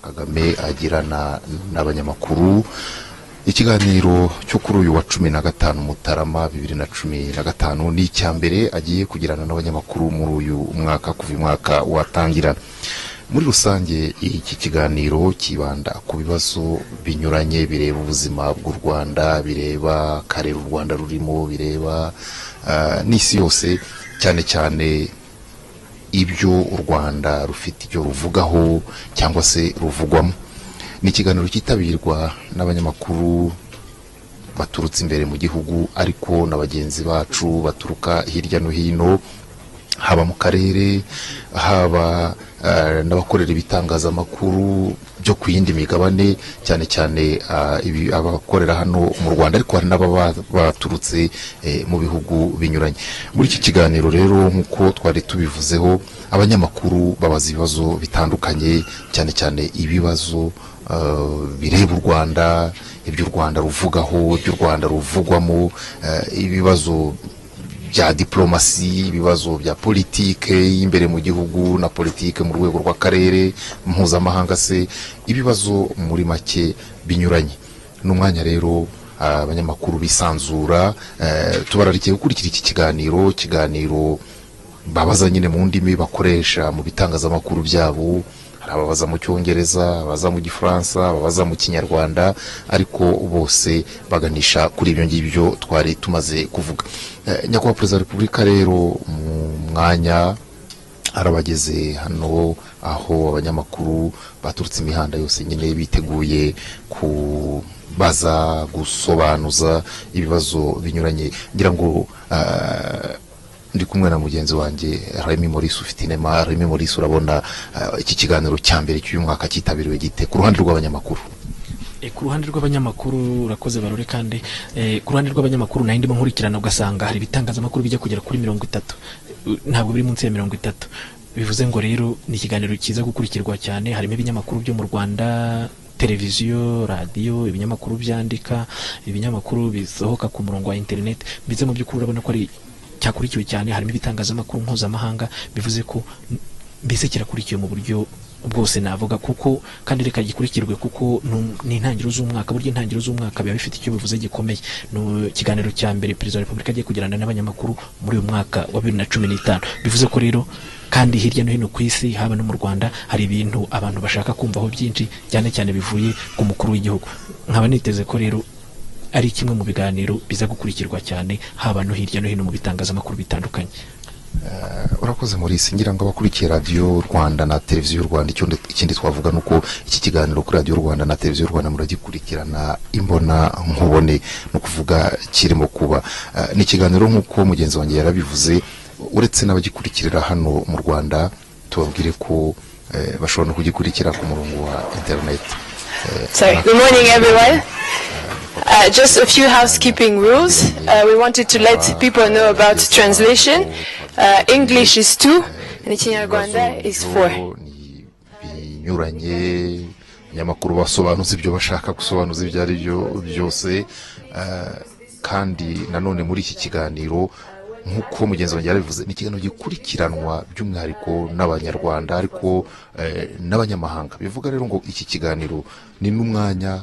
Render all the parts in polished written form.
Kagame agirana n'abanyamakuru. Ikiganiro cyo kuri uyu wa 15 Mutarama 2015 ni icyambere agiye kugirana n'abanyamakuru muri uyu mwaka kuva umwaka watangira. Muri rusange iki kiganiro kibanda ku bibazo binyuranye bireba ubuzima bw'u Rwanda, bireba karere u Rwanda rurimo, bireba n'isi yose, cyane cyane ibyo u Rwanda rufite icyo ruvugaho cyangwa se ruvugwamo. Ni ikiganiro kitabirwa n'abanyamakuru baturutse imbere mu gihugu ariko na bagenzi bacu baturuka hirya no hino, haba mu karere, haba n'abakorera ibitangazamakuru byo ku yindi migabane, cyane cyane abakorera hano mu Rwanda, ariko hari n'ababa baturutse mu bihugu binyuranye. Muri iki kiganiro rero nk'uko twari tubivuzeho, abanyamakuru babaza ibibazo bitandukanye, cyane cyane ibibazo bireba u Rwanda, ibyo u Rwanda ruvugaho, ibyo u Rwanda ruvugwamo, ibibazo bya diplomasi, ibibazo bya politike y'imbere mu gihugu na politike mu rwego rw'akarere mpuzamahanga, se ibibazo muri make binyuranye. N'umwanya rero abanyamakuru bisanzura, tubararikiye gukurikira iki kiganiro babaza nyine mu ndimi bakoresha mu bitangazamakuru byabo. Ababaza mu Cyongereza, ababaza mu Gifaransa, ababaza mu Kinyarwanda, ariko bose baganisha kuri ibyo ngibyo twari tumaze kuvuga. Nyakubahwa Perezida wa Repubulika rero mu mwanya arabageze hano, aho abanyamakuru baturutse imihanda yose nyine biteguye kubaza, gusobanuza ibibazo binyuranye. Ngira ngo ndi kumwe na mugenzi wanjye Remy Maurice ufite inema. Remy Maurice, urabona iki kiganiro cya mbere cy'uyu mwaka cyitabiriwe gite ku ruhande rw'abanyamakuru? Ku ruhande rw'abanyamakuru urakoze Barore, kandi ku ruhande rw'abanyamakuru nayo ndimo nkurikirana ugasanga hari ibitangazamakuru bijya kugera kuri 30, ntabwo biri munsi ya 30. Bivuze ngo rero ni ikiganiro kiza gukurikirwa cyane. Harimo ibinyamakuru byo mu Rwanda, televiziyo, radio, ibinyamakuru byandika, ibinyamakuru bisohoka ku murongo wa internet. Bize mu by'ukuri urabona ko ari cyakurikiwe cyane. Harimo ibitangazamakuru mpuzamahanga, bivuze ko mbese kirakurikiwe mu buryo bwose navuga, kuko kandi reka gikurikirwe kuko ni intangiriro z'umwaka. Burya intangiriro z'umwaka biba bifite icyo bivuze gikomeye. No kiganiro cya mbere Perezida wa Repubulika agiye kugirana n'abanyamakuru muri uyu mwaka wa 2015. Bivuze ko rero kandi hirya no hino ku isi, haba no mu Rwanda, hari ibintu abantu bashaka kumvaho byinshi, cyane cyane bivuye ku mukuru w'igihugu. Nkaba niteze ko rero ari kimwe mu biganiro biza gukurikirwa cyane, haba no hirya no hino mu bitangazamakuru bitandukanye. Urakoze Maurice. Ngira ngo abakurikiye Radio Rwanda na Televiziyo Rwanda, ikindi twavuga nuko iki kiganiro kuri Radio Rwanda na Televiziyo Rwanda muragikurikirana imbona nkubone, no kuvuga kirimo kuba ni ikiganiro nk'uko mugenzi wanjye yarabivuze. Uretse n'abagikurikirira hano mu Rwanda, tubabwire ko bashobora no kugikurikira ku murongo wa internet. Good morning everyone. Just a few housekeeping rules. We wanted to let people know about translation. English is 2 and Ikinyarwanda is 4. Binyuranye, abanyamakuru basobanuza ibyo bashaka gusobanuza ibyo ari byo byose, kandi nanone muri iki kiganiro nk'uko mugenzi wanjye yarabivuze, ni ikiganiro gikurikiranwa by'umwihariko n'abanyarwanda ariko n'abanyamahanga. Bivuga rero ngo iki kiganiro ni n'umwanya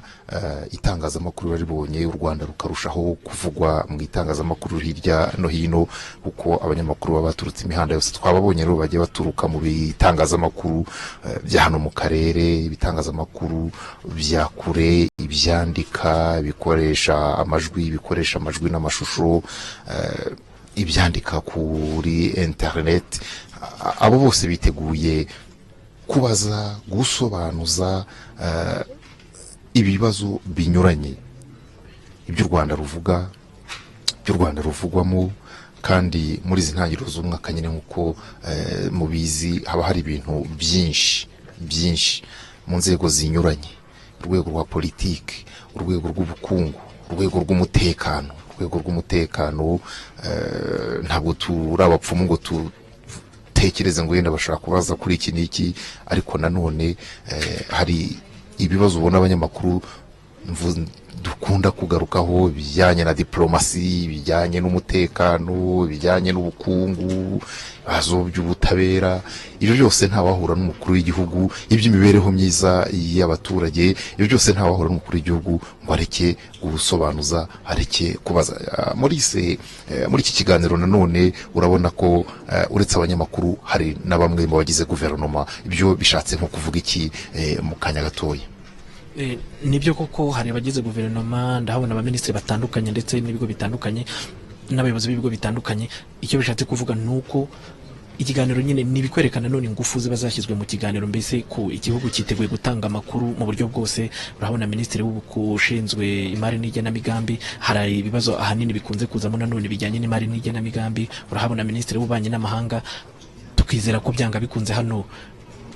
itangazamakuru baribonye, u Rwanda rukarushaho kuvugwa mu itangazamakuru hirya no hino, kuko abanyamakuru baba baturutse imihanda yose. Twababonye rero bagiye baturuka mu bitangazamakuru bya hano mu karere, ibitangazamakuru bya kure, ibyandika, bikoresha amajwi n'amashusho, ibyandika kuri internet. Abo bose biteguye kubaza, gusobanuza ibibazo binyuranye ibyo u Rwanda ruvuga, ibyo u Rwanda ruvugwamo. Kandi muri izi ntangiriro z'umwaka nyine nk'uko mubizi, haba hari ibintu byinshi mu nzego zinyuranye: urwego rwa politiki, urwego rw'ubukungu, urwego rw'umutekano. Ntabwo turi abapfumu ngo tutekereze ngo yenda bashaka kubaza kuri iki n'iki, ariko nanone hari ibibazo ubona abanyamakuru dukunda kugarukaho bijyanye na diplomasi, bijyanye n'umutekano, bijyanye n'ubukungu, bazo by'ubutabera, ibyo byose ntawahura n'umukuru w'igihugu, iby'imibereho myiza y'abaturage, ibyo byose ntawahura n'umukuru w'igihugu ngo areke gusobanuza, areke kubaza. Muri iki kiganiro nanone urabona ko uretse abanyamakuru hari na bamwe mu bagize guverinoma. Ibyo bishatse nko kuvuga iki mu kanya gatoya? Nibyo koko hari abagize guverinoma, ndahabona abaminisitiri batandukanye ndetse n'ibigo bitandukanye n'abayobozi b'ibigo bitandukanye. Icyo bishatse kuvuga nuko ikiganiro nyine nibikwerekana none ingufu ziba zashyizwe mu kiganiro, mbese ko igihugu cyiteguye gutanga amakuru mu buryo bwose. Urabona minisitiri w'ubushinzwe imari n'igenamigambi, hari ibibazo ahanini bikunze kuzamo nanone bijyanye n'imari n'igenamigambi. Urahabona minisitiri w'ububanyi n'amahanga, tukizera ko byanga bikunze hano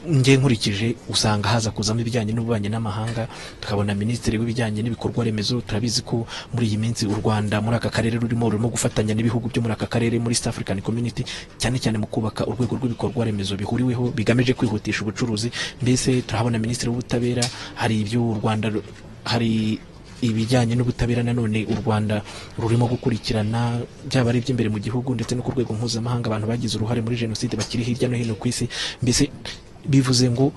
nge nkurikije usanga haza kuzamo ibijyanye n'ububanyi n'amahanga. Tukabona minisitiri w'ibijyanye n'ibikorwa remezo, turabizi ko muri iyi minsi u Rwanda muri aka karere rurimo gufatanya n'ibihugu byo muri aka karere muri East African Community, cyane cyane mu kubaka urwego rw'ibikorwa remezo bihuriweho bigamije kwihutisha ubucuruzi. Mbese turahabona minisitiri w'ubutabera, hari ibyo u Rwanda hari ibijyanye n'ubutabera nanone u Rwanda rurimo gukurikirana, byaba ari iby'imbere mu gihugu ndetse no ku rwego mpuzamahanga, abantu bagize uruhare muri jenoside bakiri hirya no hino ku isi. Mbese bivuze ngo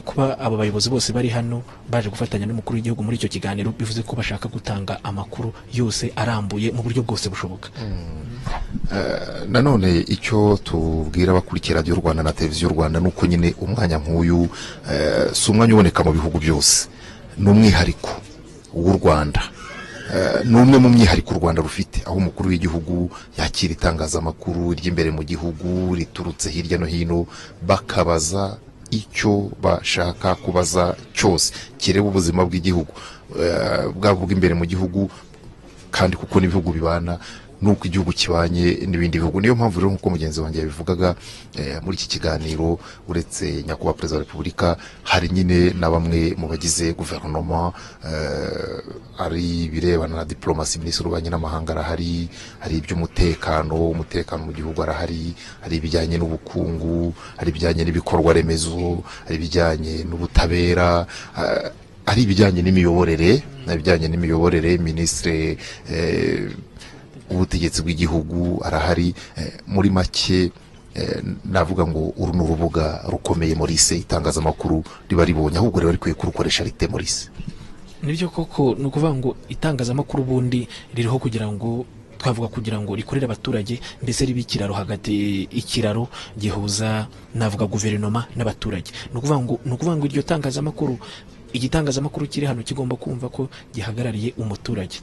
kuba abo bayobozi bose bari hano baje gufatanya n'umukuru w'igihugu muri icyo kiganiro, bivuze ko bashaka gutanga amakuru yose arambuye mu buryo bwose bushoboka. Nanone icyo tubwira abakurikira radiyo Rwanda na televiziyo Rwanda nuko nyine umwanya nk'uyu si umwanya uboneka mu bihugu byose, ni umwihariko w'u Rwanda, ni umwe mu myihariko u Rwanda rufite, aho umukuru w'igihugu yakira itangazamakuru ry'imbere mu gihugu riturutse hirya no hino, bakabaza icyo bashaka kubaza cyose kireba ubuzima bw'igihugu, bwavuga imbere mu gihugu, kandi kuko n'ibihugu bibana nuko igihugu kibanye n'ibindi bihugu. Niyo mpamvu rero nkuko mugenzi wanjye yabivugaga muri iki kiganiro, uretse nyakubahwa perezida wa repubulika, hari nyine na bamwe mu bagize guverinoma, ari birebana na diplomasi, minisitiri w'ububanyi n'amahanga arahari, hari iby'umutekano mu gihugu arahari, hari ibijyanye n'ubukungu, hari ibijyanye n'ibikorwa remezo, hari ibijyanye n'ubutabera, hari ibijyanye n'imiyoborere, minisitiri ubutegetsi bw'igihugu arahari. Muri make navuga ngo uru ni urubuga rukomeye muri se, itangazamakuru riba ribonye, ahubwo riba rikwiye kurukoresha rite muri se. Nibyo koko, ni ukuvuga ngo itangazamakuru ubundi ririho kugira ngo rikorere abaturage, mbese ribe ikiraro hagati, ikiraro gihuza navuga guverinoma n'abaturage. Ni ukuvuga ngo iryo tangazamakuru, igitangazamakuru kiri hano kigomba kumva ko gihagarariye umuturage,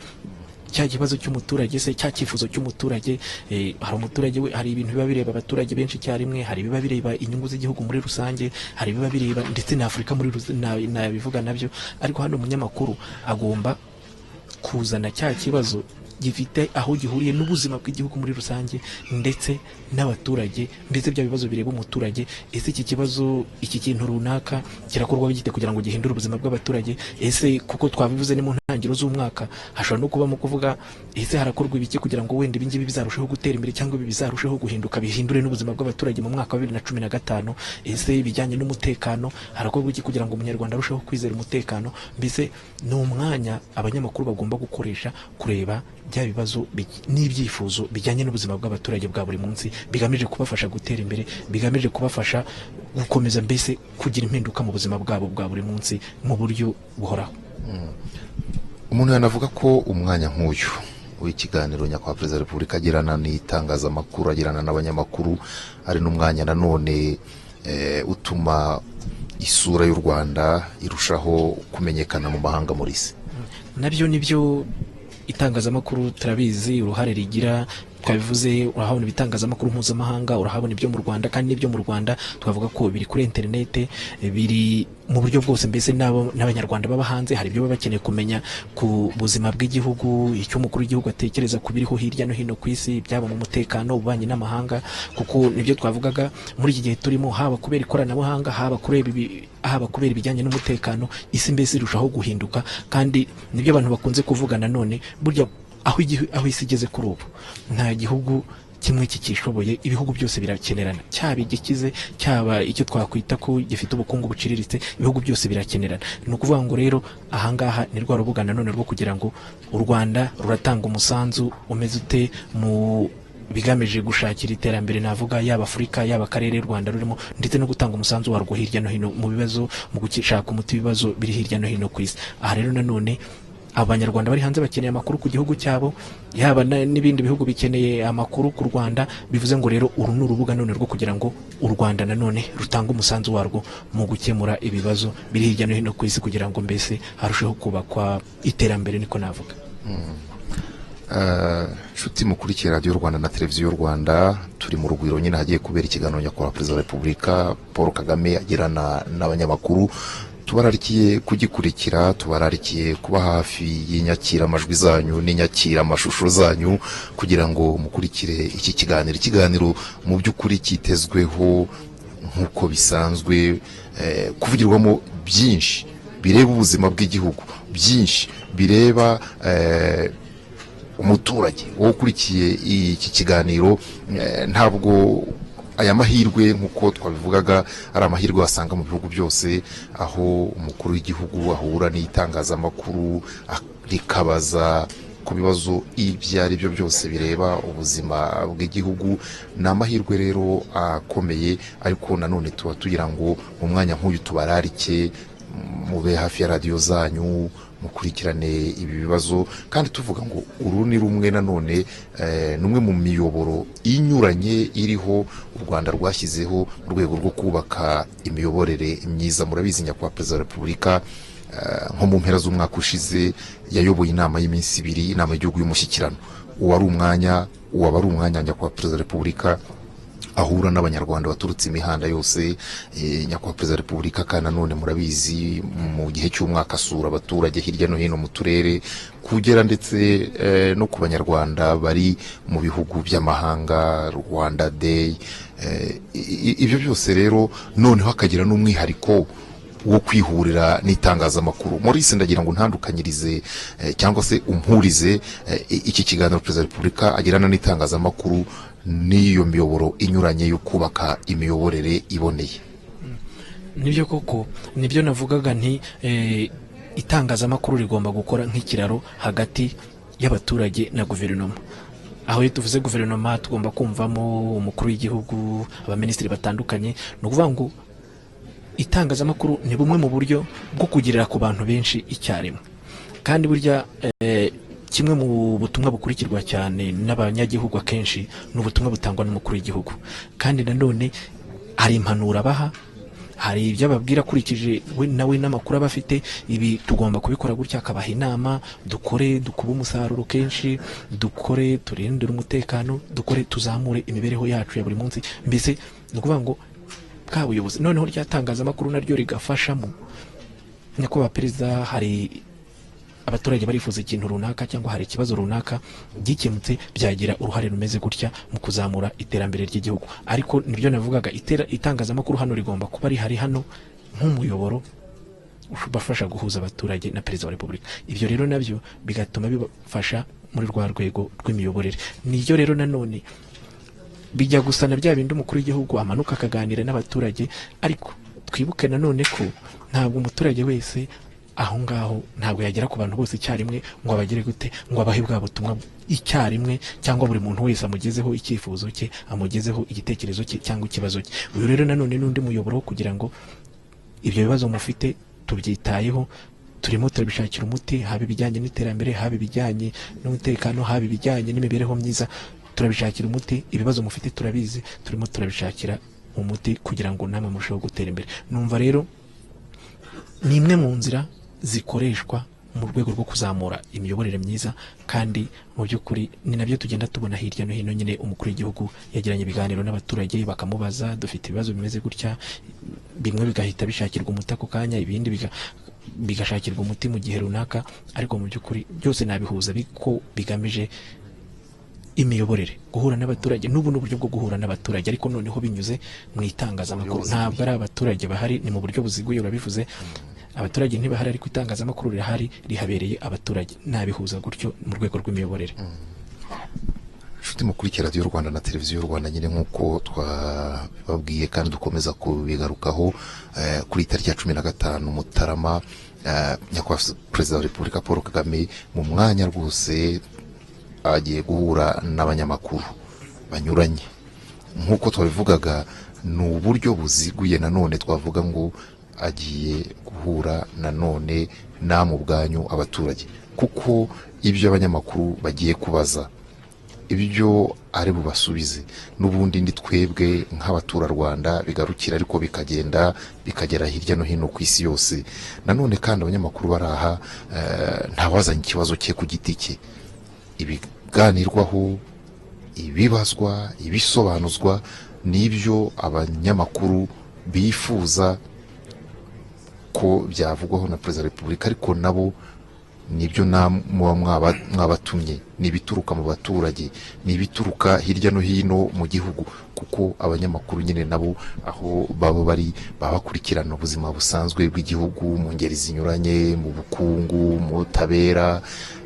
cya kibazo cy'umuturage se, cya cyifuzo cy'umuturage. Hari umuturage we, hari ibintu biba bireba abaturage benshi icyarimwe, hari biba bireba inyungu z'igihugu muri rusange, hari biba bireba ndetse na Afurika muri nabivuga nabyo. Ariko hano umunyamakuru agomba kuzana cya kibazo gifite aho gihuriye n'ubuzima bw'igihugu muri rusange ndetse n'abaturage, ndetse bya bibazo bireba umuturage. Ese iki kibazo, iki kintu runaka kirakorwa gite kugira ngo gihindure ubuzima bw'abaturage? Ese kuko twabivuze ni mu ntangiriro z'umwaka, hashobora no kuba mu kuvuga ese harakorwa ibiki kugira ngo wenda ibingibi bizarusheho gutera imbere cyangwa bizarusheho guhinduka, bihindure n'ubuzima bw'abaturage mu mwaka wa 2015. Ese ibijyanye n'umutekano, harakorwa iki kugira ngo umunyarwanda arusheho kwizera umutekano? Mbese ni umwanya abanyamakuru bagomba gukoresha kureba bya bibazo n'ibyifuzo bijyanye n'ubuzima bw'abaturage bwa buri munsi, bigamije kubafasha gutera imbere, bigamije kubafasha gukomeza mbese kugira impinduka mu buzima bwabo bwa buri munsi mu buryo buhoraho. Umuntu yanavuga ko umwanya nk'uyu w'ikiganiro nyakubahwa perezida wa repubulika agirana n'itangazamakuru, agirana n'abanyamakuru, ari n'umwanya nanone utuma isura y'u Rwanda irushaho kumenyekana mu mahanga muri se. Nabyo nibyo itangazamakuru turabizi uruhare rigira, twabivuze. Urahabona ibitangazamakuru mpuzamahanga, urahabona ibyo mu Rwanda, kandi n'ibyo mu Rwanda twavuga ko biri kuri interinete, biri mu buryo bwose. Mbese n'abanyarwanda baba hanze hari ibyo baba bakeneye kumenya ku buzima bw'igihugu, icyo umukuru w'igihugu atekereza ku biriho hirya no hino ku isi, byaba mu mutekano, ububanyi n'amahanga, kuko nibyo twavugaga muri iki gihe turimo, haba kubera ikoranabuhanga, haba kubera ibijyanye n'umutekano, isi mbese irushaho guhinduka. Kandi nibyo abantu bakunze kuvuga nanone, burya aho isi igeze kuri ubu, nta gihugu kimwe kikishoboye ibihugu byose birakenerana, cyaba igikize cyaba icyo twakwita ko gifite ubukungu buciriritse, ibihugu byose birakenerana. Ni ukuvuga ngo rero ahangaha ni rwa rubuga nanone rwo kugira ngo u Rwanda ruratanga umusanzu umeze ute mu bigamije gushakira iterambere, navuga yaba Afurika yaba akarere u Rwanda rurimo, ndetse no gutanga umusanzu warwo hirya no hino mu bibazo, mu gushaka umuti ibibazo biri hirya no hino ku isi. Aha rero nanone abanyarwanda bari hanze bakeneye amakuru ku gihugu cyabo, yaba n'ibindi bihugu bikeneye amakuru ku Rwanda. Bivuze ngo rero uru ni urubuga none rwo kugira ngo u Rwanda nanone rutanga umusanzu warwo mu gukemura ibibazo biri hirya no hino ku isi, kugira ngo mbese harusheho kubakwa iterambere, niko navuga. Nshuti mukurikiye radiyo Rwanda na televiziyo Rwanda, turi mu rugwiro nyine hagiye kubera ikiganiro nyakubahwa Perezida wa Repubulika Paul Kagame agirana n'abanyamakuru. Tubararikiye kugikurikira, tubararikiye kuba hafi y'inyakira amajwi zanyu n'inyakira amashusho zanyu kugira ngo mukurikire iki kiganiro mu by'ukuri kitezweho nk'uko bisanzwe, kuvugirwamo byinshi bireba ubuzima bw'igihugu, byinshi bireba umuturage wowe ukurikiye iki kiganiro. Ntabwo aya mahirwe nk'uko twabivugaga ari amahirwe wasanga mu bihugu byose, aho umukuru w'igihugu ahura n'itangazamakuru rikabaza ku bibazo ibyo ari byo byose bireba ubuzima bw'igihugu. Ni amahirwe rero akomeye, ariko nanone tuba tugira ngo mu mwanya nk'uyu tubararike mube hafi ya radiyo zanyu, mukurikirane ibi bibazo, kandi tuvuga ngo uru ni rumwe nanone numwe mu miyoboro inyuranye iriho u Rwanda rwashyizeho mu rwego rwo kubaka imiyoborere myiza. Murabizi nyakubahwa Perezida wa Repubulika nko mu mpera z'umwaka ushize yayoboye inama y'iminsi 2, inama y'igihugu y'umushyikirano. Uwaba ari umwanya nyakubahwa Perezida wa Repubulika ahura n'abanyarwanda baturutse imihanda yose. Nyakubahwa Perezida wa Repubulika kandi nanone murabizi mu gihe cy'umwaka asura abaturage hirya no hino mu turere, kugera ndetse no ku banyarwanda bari mu bihugu by'amahanga, Rwanda Day. Ibyo byose rero noneho akagira n'umwihariko wo kwihurira n'itangazamakuru. Maurice, ndagira ngo ntandukanyirize cyangwa se umpurize iki kiganiro Perezida wa Repubulika agirana n'itangazamakuru n'iyo miyoboro inyuranye yo kubaka imiyoborere iboneye. Nibyo koko, nibyo navugaga nti itangazamakuru rigomba gukora nk'ikiraro hagati y'abaturage na guverinoma. Aho tuvuze guverinoma tugomba kumvamo umukuru w'igihugu, abaminisitiri batandukanye. Ni ukuvuga ngo itangazamakuru ni bumwe mu buryo bwo kugirira ku bantu benshi icyarimwe, kandi burya kimwe mu butumwa bukurikirwa cyane n'abanyagihugu akenshi ni ubutumwa butangwa n'umukuru w'igihugu. Kandi nanone hari impanuro abaha, hari ibyo ababwira akurikije we nawe n'amakuru aba afite. Ibi tugomba kubikora gutya, akabaha inama, dukore dukube umusaruro kenshi, dukore turindire umutekano, dukore tuzamure imibereho yacu ya buri munsi. Mbese ni ukuvuga ngo bwa buyobozi noneho ryatangazamakuru naryo rigafashamo. Nyakubahwa Perezida, hari abaturage barifuza ikintu runaka cyangwa hari ikibazo runaka gikemutse, byagira uruhare rumeze gutya mu kuzamura iterambere ry'igihugu. Ariko nibyo navugaga, itangazamakuru hano rigomba kuba rihari hano nk'umuyoboro bafasha guhuza abaturage na Perezida wa Repubulika. Ibyo rero nabyo bigatuma bibafasha muri rwa rwego rw'imiyoborere. Nibyo rero nanone bijya gusana bya bindi umukuru w'igihugu amanuka akaganira n'abaturage, ariko twibuke nanone ko ntabwo umuturage wese aho ngaho ntabwo yagera ku bantu bose icyarimwe ngo abagere gute, ngo abahe bwa butumwa icyarimwe, cyangwa buri muntu wese amugezeho icyifuzo cye, amugezeho igitekerezo cye cyangwa ikibazo cye. Uyu rero nanone n'undi muyoboro kugira ngo ibyo bibazo mufite tubyitayeho, turimo turabishakira umuti, haba ibijyanye n'iterambere, haba ibijyanye n'umutekano, haba ibijyanye n'imibereho myiza, turabishakira umuti. Ibibazo mufite turabizi, turimo turabishakira umuti kugira ngo namwe murusheho gutera imbere. Numva rero ni imwe mu nzira zikoreshwa mu rwego rwo kuzamura imiyoborere myiza, kandi mu by'ukuri ni nabyo tugenda tubona hirya no hino. Nyine umukuru w'igihugu yagiranye ibiganiro n'abaturage, bakamubaza dufite ibibazo bimeze gutya, bimwe bigahita bishakirwa umuti ako kanya, ibindi bigashakirwa umuti mu gihe runaka. Ariko mu by'ukuri byose nabihuza biko bigamije imiyoborere, guhura n'abaturage. N'ubu n'uburyo bwo guhura n'abaturage, ariko noneho binyuze mu itangazamakuru. Ntabwo ari abaturage bahari, ni mu buryo buziguye, urabivuze. Abaturage ntibahari, ariko itangazamakuru rihari, rihabereye abaturage. Nabihuza gutyo mu rwego rw'imiyoborere. inshuti mukurikira radiyo Rwanda na televiziyo Rwanda nyine nk'uko twababwiye kandi dukomeza kubigarukaho kuri tariki ya 15 Mutarama nyakubahwa Perezida wa Repubulika Paul Kagame mu mwanya rwose agiye guhura n'abanyamakuru banyuranye. Nk'uko twabivugaga ni uburyo buziguye nanone twavuga ngo agiye guhura nanone namwe ubwanyu abaturage, kuko ibyo abanyamakuru bagiye kubaza ibyo ari bubasubize n'ubundi ndi twebwe nk'abaturarwanda bigarukira ariko bikagera hirya no hino ku isi yose. Nanone kandi abanyamakuru baraha ntawazanye ikibazo cye ku giti cye, ibiganirwaho, ibibazwa, ibisobanuzwa n'ibyo abanyamakuru bifuza ko byavugwaho na Perezida wa Repubulika, ariko nabo nibyo mwabatumye, nibituruka mu baturage, nibituruka hirya no hino mu gihugu, kuko abanyamakuru nyine nabo aho baba bari babakurikirana ubuzima busanzwe bw'igihugu mu ngeri zinyuranye, mu bukungu, mu tabera,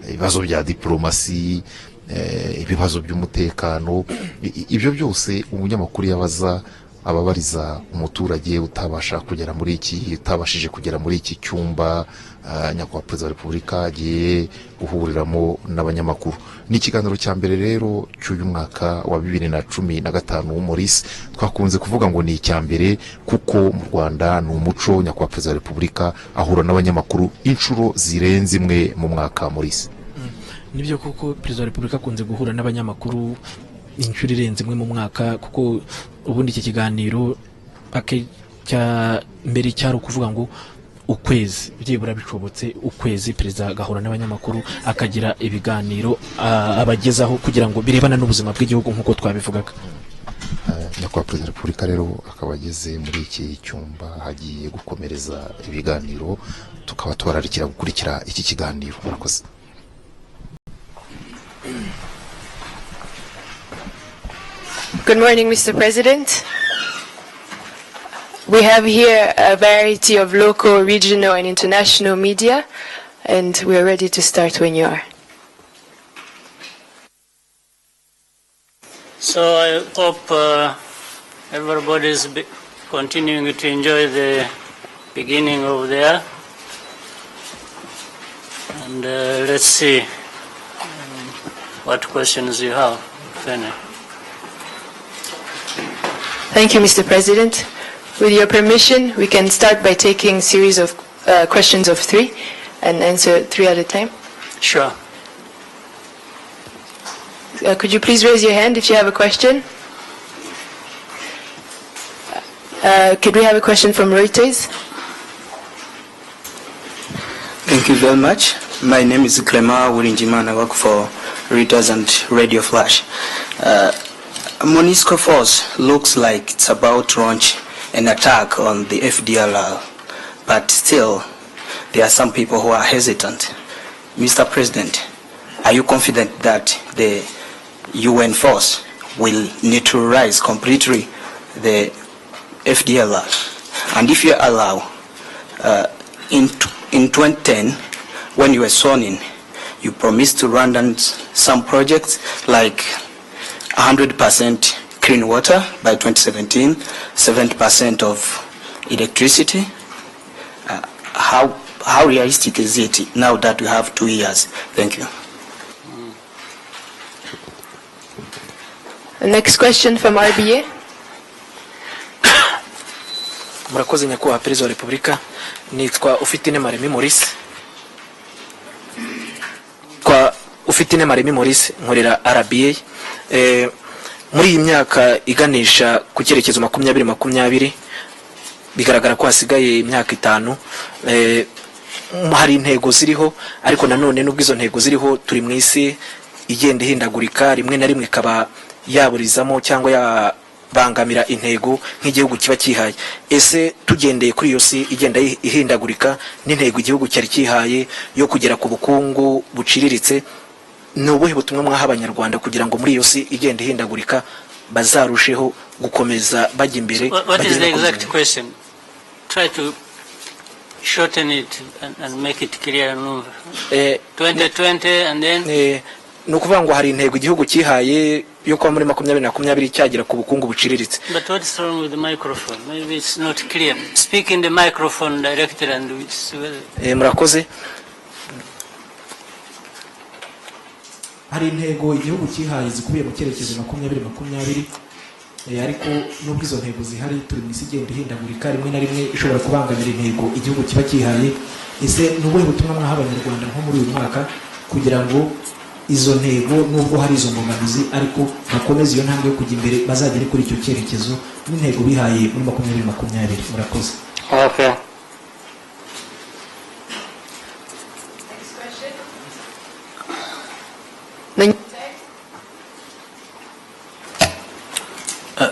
ibibazo bya diplomasi, ibibazo by'umutekano. Ibyo byose umunyamakuru yabaza ababariza umuturage utabashije kugera muri iki cyumba nyakubahwa Perezida wa Repubulika agiye guhuriramo n'abanyamakuru. Ni ikiganiro cya mbere rero cy'uyu mwaka wa 2015 Maurice, twakunze kuvuga ngo ni icya mbere kuko mu Rwanda ni umuco nyakubahwa Perezida wa Repubulika ahura n'abanyamakuru inshuro zirenze imwe mu mwaka. Maurice, nibyo kuko Perezida wa Repubulika akunze guhura n'abanyamakuru inshuro irenze imwe mu mwaka, kuko ubundi iki kiganiro mbere cyari ukuvuga ngo ukwezi byibura bishobotse ukwezi Perezida agahura n'abanyamakuru akagira ibiganiro abagezaho kugira ngo birebana n'ubuzima bw'igihugu nk'uko twabivugaga. nyakubahwa Perezida wa Repubulika rero akaba ageze muri iki cyumba hagiye gukomereza ibiganiro, tukaba tubararikira gukurikira iki kiganiro. Murakoze. Good morning, Mr. President. We have here a variety of local, regional and international media, and we are ready to start when you are. So I hope everybody is continuing to enjoy the beginning of the year. And let's see what questions you have, if any. Thank you, Mr. President. With your permission, we can start by taking a series of questions of 3 and answer 3 at a time. Sure. Could you please raise your hand if you have a question? Could we have a question from Reuters? Thank you very much. My name is Clement Wirinjimana. I work for Reuters and Radio Flash. MONUSCO force looks like it's about to launch an attack on the FDLR, but still there are some people who are hesitant. Mr. President, are you confident that the UN force will neutralize completely the FDLR? And if you allow, in 2010, when you were sworn in, you promised to run down some projects like 100% clean water by 2017, 70% of electricity. How realistic is it now that we have 2 years? Thank you. The next question from RBA. Murakoze nyakubahwa Perezida wa Repubulika, nitwa Ufitine Maremi Maurice. Ufitine Maremi Maurice nkorera RBA. Muri iyi myaka iganisha ku cyerekezo 2020 bigaragara ko hasigaye imyaka 5. Hari intego ziriho, ariko nanone nubwo izo ntego ziriho turi mu isi igenda ihindagurika, rimwe na rimwe ikaba yaburizamo cyangwa yabangamira intego nk'igihugu kiba kihaye. Ese tugendeye kuri iyo si igenda ihindagurika n'intego igihugu cyari kihaye yo kugera ku bukungu buciriritse, n'ubuhe butumwa mwaha abanyarwanda kugira ngo muri iyo si igenda ihindagurika bazarusheho gukomeza bajya imbere? What is the exact question? Try to shorten it and make it clear. 2020 and then ni ukuvuga ngo hari intego igihugu cyihaye yo kuba muri 2020 cyagera ku bukungu buciriritse. But what is wrong with the microphone? Maybe it's not clear. Speak in the microphone directly and murakoze. Hari intego igihugu cyihaye zikubiye mu cyerekezo 2020 ariko nubwo izo ntego zihari turi mu isi igenda ihindagurika rimwe na rimwe ishobora kubangamira intego igihugu kiba cyihaye. Ese n'ubuhe butumwa mwaha abanyarwanda nko muri uyu mwaka kugira ngo izo ntego nubwo hari izo mbogamizi ariko bakomeze iyo ntambwe yo kujya imbere bazagere kuri icyo cyerekezo n'intego bihaye muri 2020? Murakoze. Okay.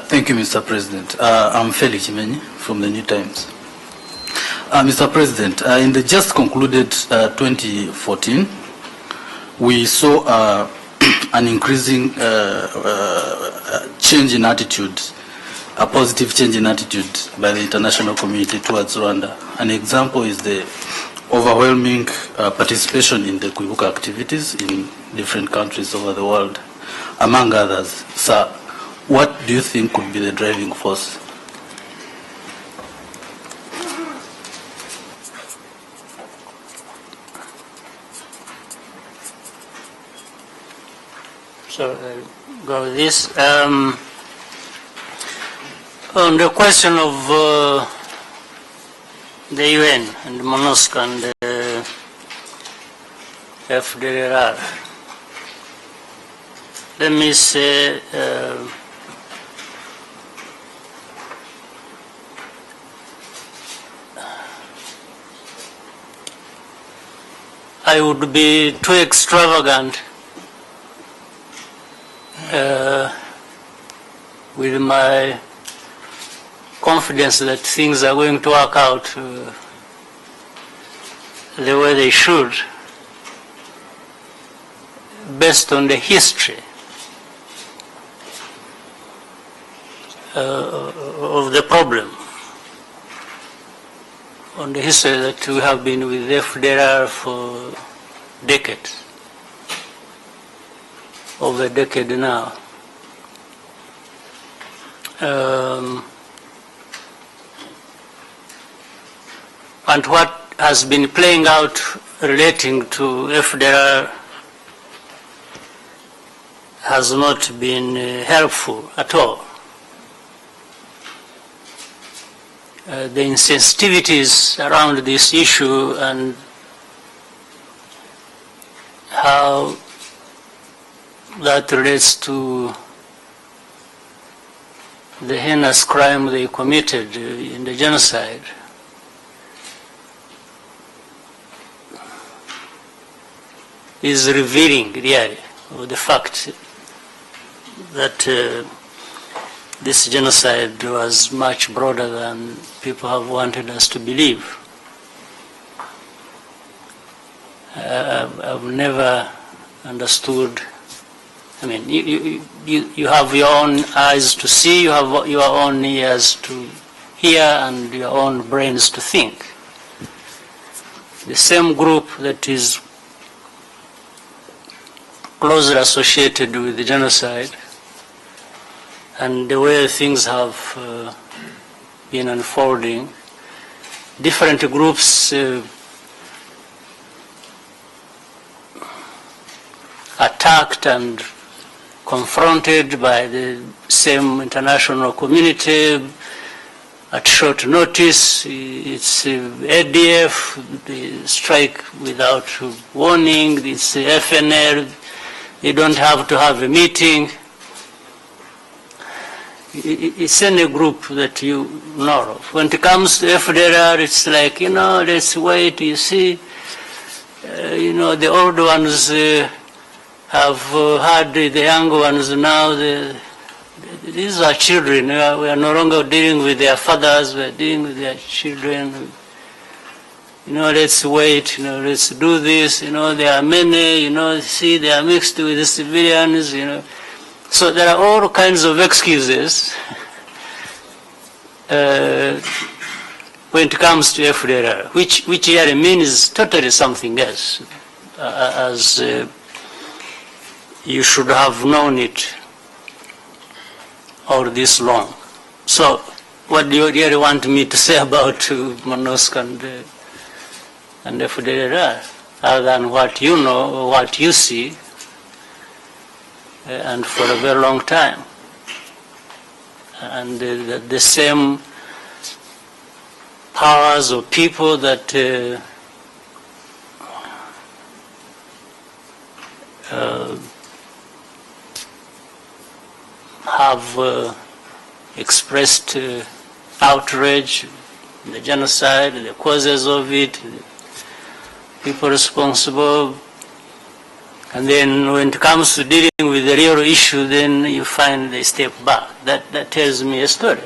Thank you, Mr. President. I'm Felix Chimenyi from the New Times. Mr. President, in the just concluded 2014, we saw an increasing change in attitude, a positive change in attitude by the international community towards Rwanda. An example is the overwhelming participation in the Kwibuka activities in different countries over the world, among others. Sir, what do you think could be the driving force? So, go with this. On the question of the UN and MONUSCO and the FDLR, let me say I would be too extravagant with my confidence that things are going to work out the way they should, based on the history of the problem, on the history that we have been with FDR for decades, over a decade now. And what has been playing out relating to FDR has not been helpful at all. The insensitivities around this issue and how that relates to the heinous crime they committed in the genocide is revealing really of the fact that this genocide was much broader than people have wanted us to believe. I've never understood. I mean, you have your own eyes to see, you have your own ears to hear, and your own brains to think. The same group that is closely associated with the genocide and the way things have been unfolding, different groups attacked and confronted by the same international community at short notice. It's ADF, the strike without warning, it's FNL, you don't have to have a meeting. It's any group that you know of. When it comes to FDR, it's like, let's wait, you see, the old ones have had the young ones now. These are children. We are no longer dealing with their fathers, we are dealing with their children. Let's wait, let's do this, there are many, see, they are mixed with the civilians, So there are all kinds of excuses when it comes to FDR, which really means totally something else. As you should have known it all this long. So what do you really want me to say about MONUSCO and the FDLR, other than what you know, or what you see, and for a very long time? And the same powers or people that have expressed outrage, the genocide, the causes of it, people responsible, and then when it comes to dealing with the real issue, then you find they step back. That tells me a story.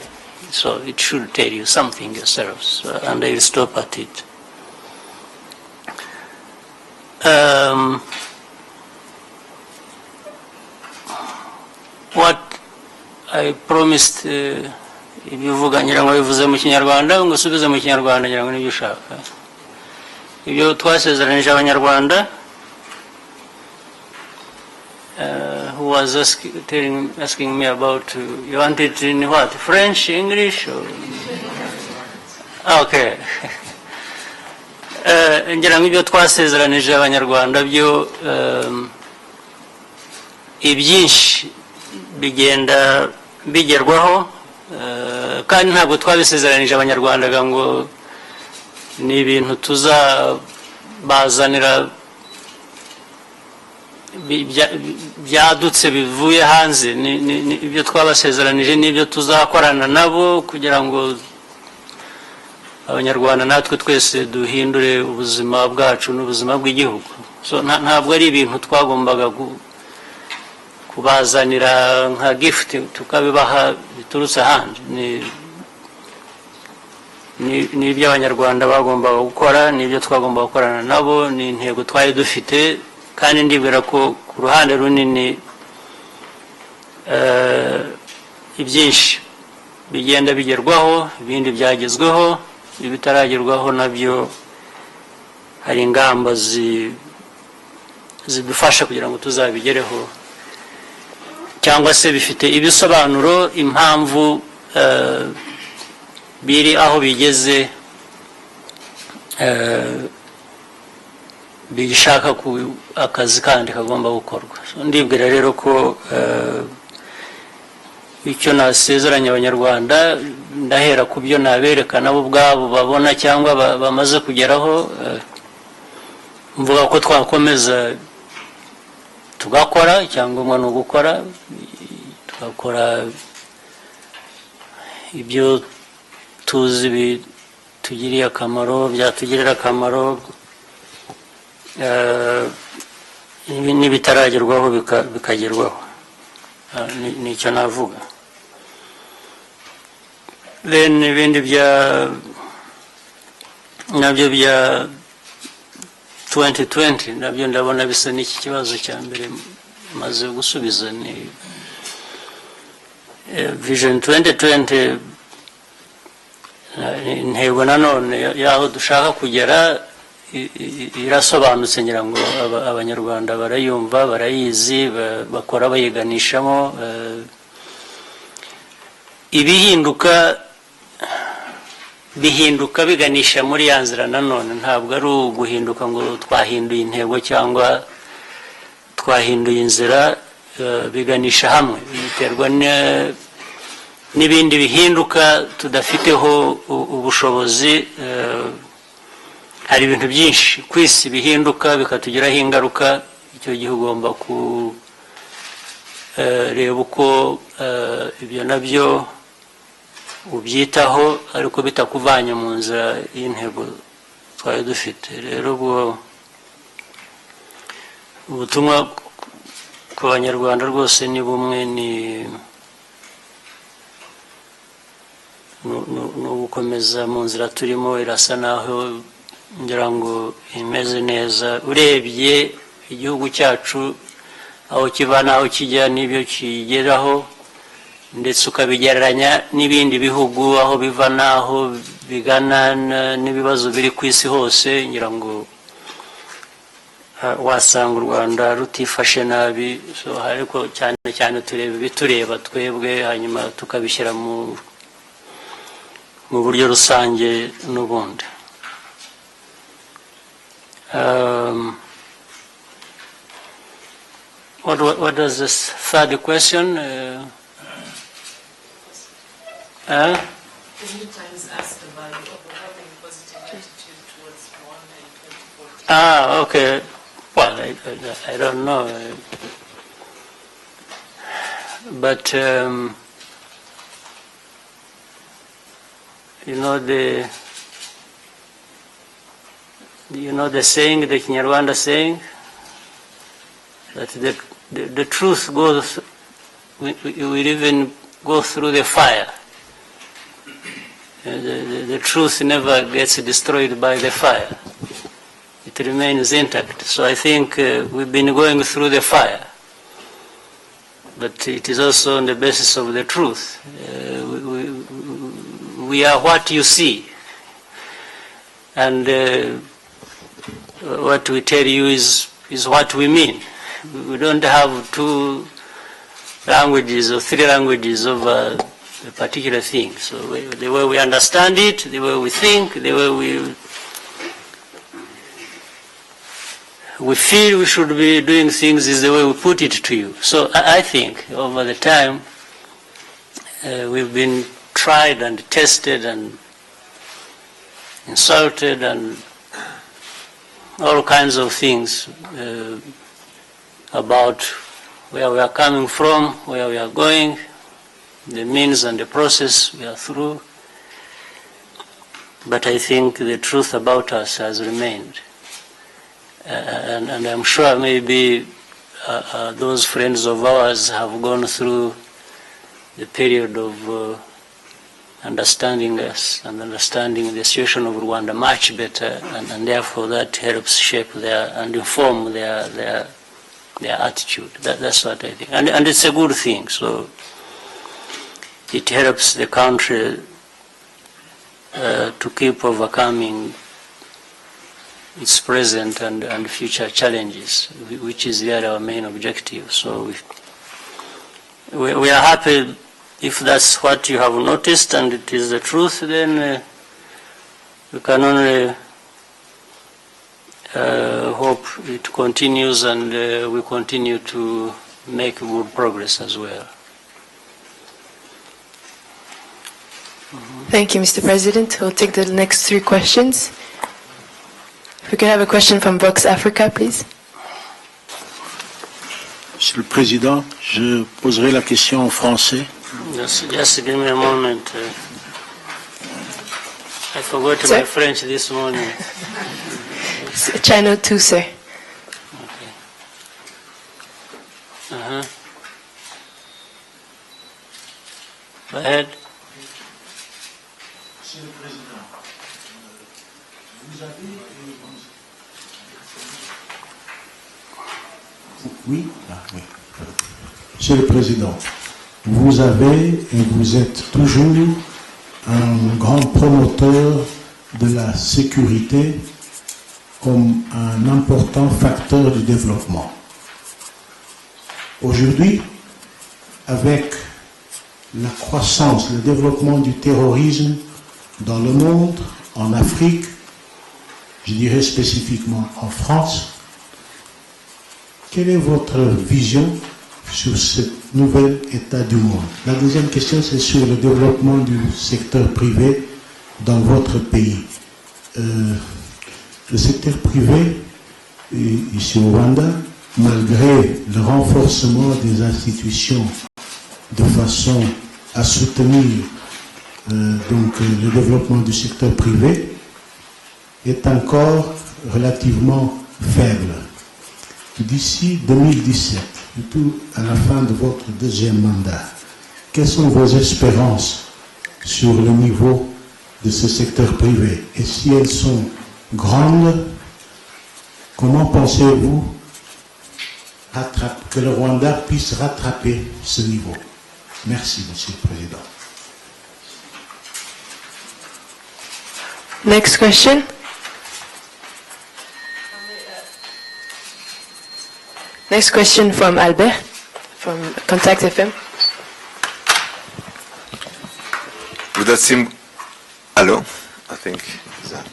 So it should tell you something yourselves, and I will stop at it. What I promised, ibivuga ngira ngo bivuze mu Kinyarwanda ngo subize mu Kinyarwanda ngira ngo nibyo ushaka. Ibyo twasezeranije abanyarwanda, who was asking me about, you want it in what, French, English? Or? Okay. Ngira ngo ibyo twasezeranije abanyarwanda byo ibyinshi bigenda bigerwaho, kandi ntabwo twabisezeranije abanyarwanda ngo ni ibintu tuzabazanira byadutse bivuye hanze. Ibyo twabasezeranije n'ibyo tuzakorana nabo kugira ngo abanyarwanda natwe twese duhindure ubuzima bwacu n'ubuzima bw'igihugu. So ntabwo ari ibintu twagombaga kubazanira nka gift tukabibaha biturutse hanze. Ni ibyo abanyarwanda bagombaga gukora, ni ibyo twagomba gukorana nabo, ni intego twari dufite, kandi ndibwira ko ku ruhande runini ibyinshi bigenda bigerwaho, ibindi byagezweho, ibitaragerwaho nabyo hari ingamba zidufasha kugira ngo tuzabigereho, cyangwa se bifite ibisobanuro impamvu biri aho bigeze, bishaka ku akazi kandi kagomba gukorwa. Ndibwira rero ko icyo nasezeranya abanyarwanda, ndahera ku byo nabereka nabo ubwabo babona cyangwa bamaze kugeraho, mvuga ko twakomeza tugakora, cyangwa ni ugukora, tugakora ibyo tuzi bitugiriye akamaro, byatugirira akamaro, n'ibitaragerwaho bikagerwaho. Nicyo navuga. Then ibindi nabyo bya 2020 nabyo ndabona bisa n'iki kibazo cya mbere maze gusubiza. Ni Vision 2020, intego nanone yaho dushaka kugera irasobanutse, ngira ngo abanyarwanda barayumva, barayizi, bakora bayiganishamo. Ibihinduka biganisha muri ya nzira nanone, ntabwo ari uguhinduka ngo twahinduye intego cyangwa twahinduye inzira, biganisha hamwe, biterwa n'ibindi bihinduka tudafiteho ubushobozi. Hari ibintu byinshi ku isi bihinduka bikatugiraho ingaruka, icyo gihe ugomba kureba uko ibyo nabyo ubyitaho, ariko bitakuvanye mu nzira y'intego twari dufite. Rero ubutumwa ku banyarwanda rwose ni bumwe, ni ugukomeza mu nzira turimo. Irasa naho ngira ngo imeze neza, urebye igihugu cyacu aho kiva n'aho kijya n'ibyo kigeraho, ndetse ukabigereranya n'ibindi bihugu aho biva n'aho bigana, n'ibibazo biri ku isi hose. Ngira ngo wasanga u Rwanda rutifashe nabi, so ariko cyane cyane tureba ibitureba twebwe hanyuma tukabishyira mu buryo rusange n'ubundi. What was this third question? Okay. Well, I don't know. But, you know the saying, the Kinyarwanda saying, that the truth goes, will even go through the fire. The truth never gets destroyed by the fire. It remains intact. So I think we've been going through the fire. But it is also on the basis of the truth. We are what you see. And what we tell you is what we mean. We don't have two languages or three languages of a particular thing. So the way we understand it, the way we think, the way we feel we should be doing things is the way we put it to you. So I think over the time we've been tried and tested and insulted and all kinds of things about where we are coming from, where we are going, the means and the process we are through. But I think the truth about us has remained. And I'm sure maybe those friends of ours have gone through the period of understanding us and understanding the situation of Rwanda much better, and therefore that helps shape and inform their attitude. That's what I think. And it's a good thing. So it helps the country to keep overcoming its present and future challenges, which is really our main objective. So we are happy if that's what you have noticed and it is the truth, then we can only hope it continues and we continue to make good progress as well. Thank you, Mr. President. We'll take the next 3 questions. If we can have a question from Vox Africa, please. Monsieur le Président, je poserai la question en français. Just give me a moment. I forgot my French this morning. Channel 2, sir. Okay. Go ahead. Monsieur le Président, vous avez... Oui. Monsieur le Président, vous avez et vous êtes toujours un grand promoteur de la sécurité comme un important facteur du développement. Aujourd'hui, avec la croissance, le développement du terrorisme dans le monde, en Afrique, je dirais spécifiquement en France, quelle est votre vision sur ce nouvel état du monde? La deuxième question, c'est sur le développement du secteur privé dans votre pays. Le secteur privé, ici au Rwanda, malgré le renforcement des institutions de façon à soutenir le développement du secteur privé, est encore relativement faible. D'ici 2017, tout à la fin de votre deuxième mandat, quelles sont vos espérances sur le niveau de ce secteur privé? Et si elles sont grandes, comment pensez-vous que le Rwanda puisse rattraper ce niveau? Merci, Monsieur le Président. Next question. Next question from Albert, from Contact FM. Would that seem... Hello? I think... Is that...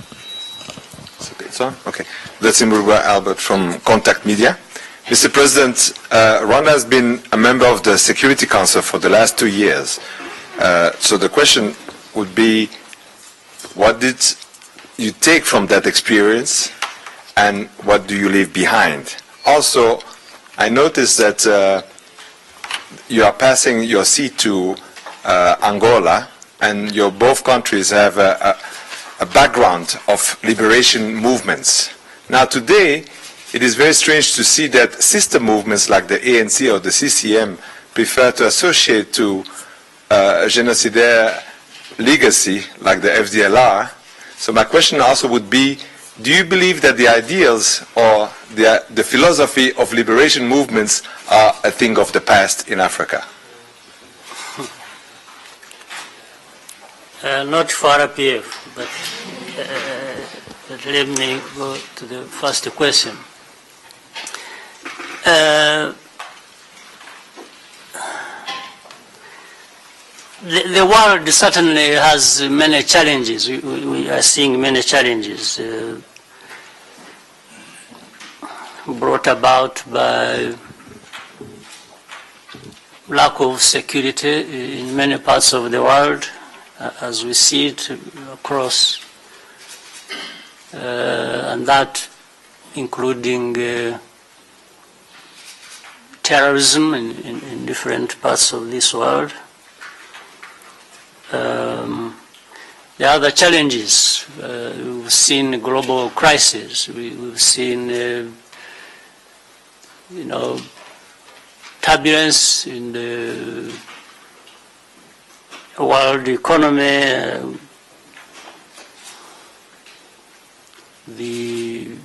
It's okay, it's on? Okay. That's Albert from Contact Media. Mr. President, Rwanda has been a member of the Security Council for the last 2 years. So the question would be, what did you take from that experience and what do you leave behind? Also, I noticed that you are passing your seat to Angola, and both countries have a background of liberation movements. Now today, it is very strange to see that sister movements like the ANC or the CCM prefer to associate to a genocidaire legacy like the FDLR. So my question also would be, do you believe that the ideals or the philosophy of liberation movements are a thing of the past in Africa? Not for RPF, but let me go to the first question. The world certainly has many challenges. We are seeing many challenges brought about by lack of security in many parts of the world, as we see it across, and that including terrorism in different parts of this world. There are other challenges. We've seen global crisis. We've seen, turbulence in the world economy. The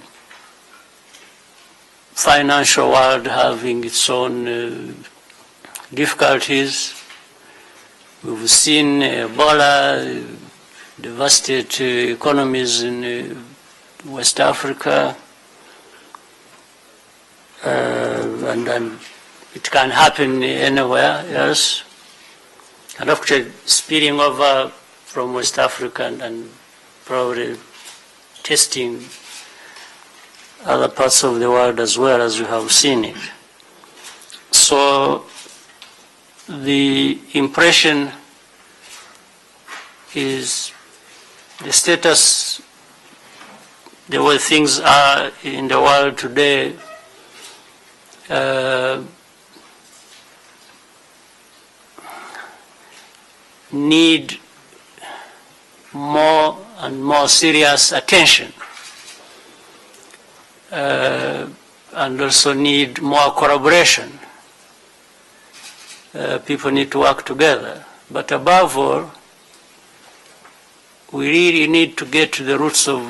financial world having its own difficulties. We've seen Ebola devastate economies in West Africa, and it can happen anywhere else. And actually spilling over from West Africa and probably testing other parts of the world as well, as we have seen it. So the impression is the status, the way things are in the world today, need more and more serious attention, and also need more collaboration. People need to work together. But above all, we really need to get to the roots of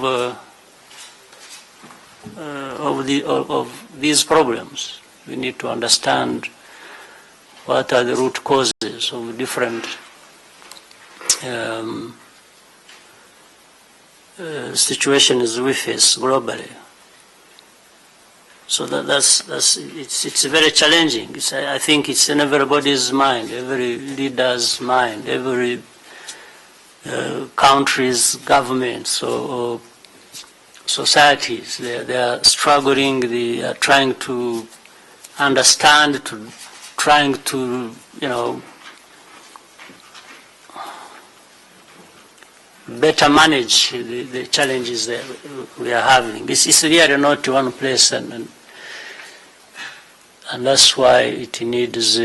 these problems. We need to understand what are the root causes of different situations we face globally. So it's very challenging. I think it's in everybody's mind, every leader's mind, every country's governments or societies. They are struggling. They are trying to understand, trying to better manage the challenges that we are having. It's really not one place, and that's why it needs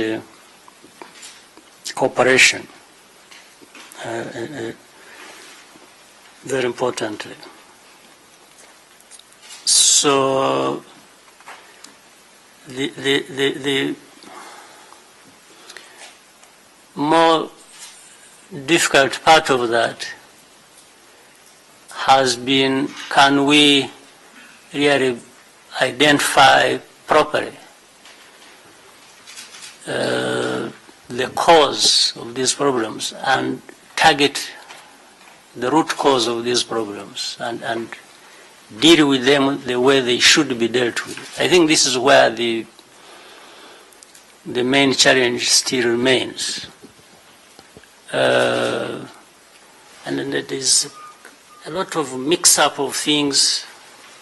cooperation, very importantly. So the more difficult part of that has been, can we really identify properly the cause of these problems and target the root cause of these problems and deal with them the way they should be dealt with. I think this is where the the main challenge still remains. And then there is a lot of mix-up of things,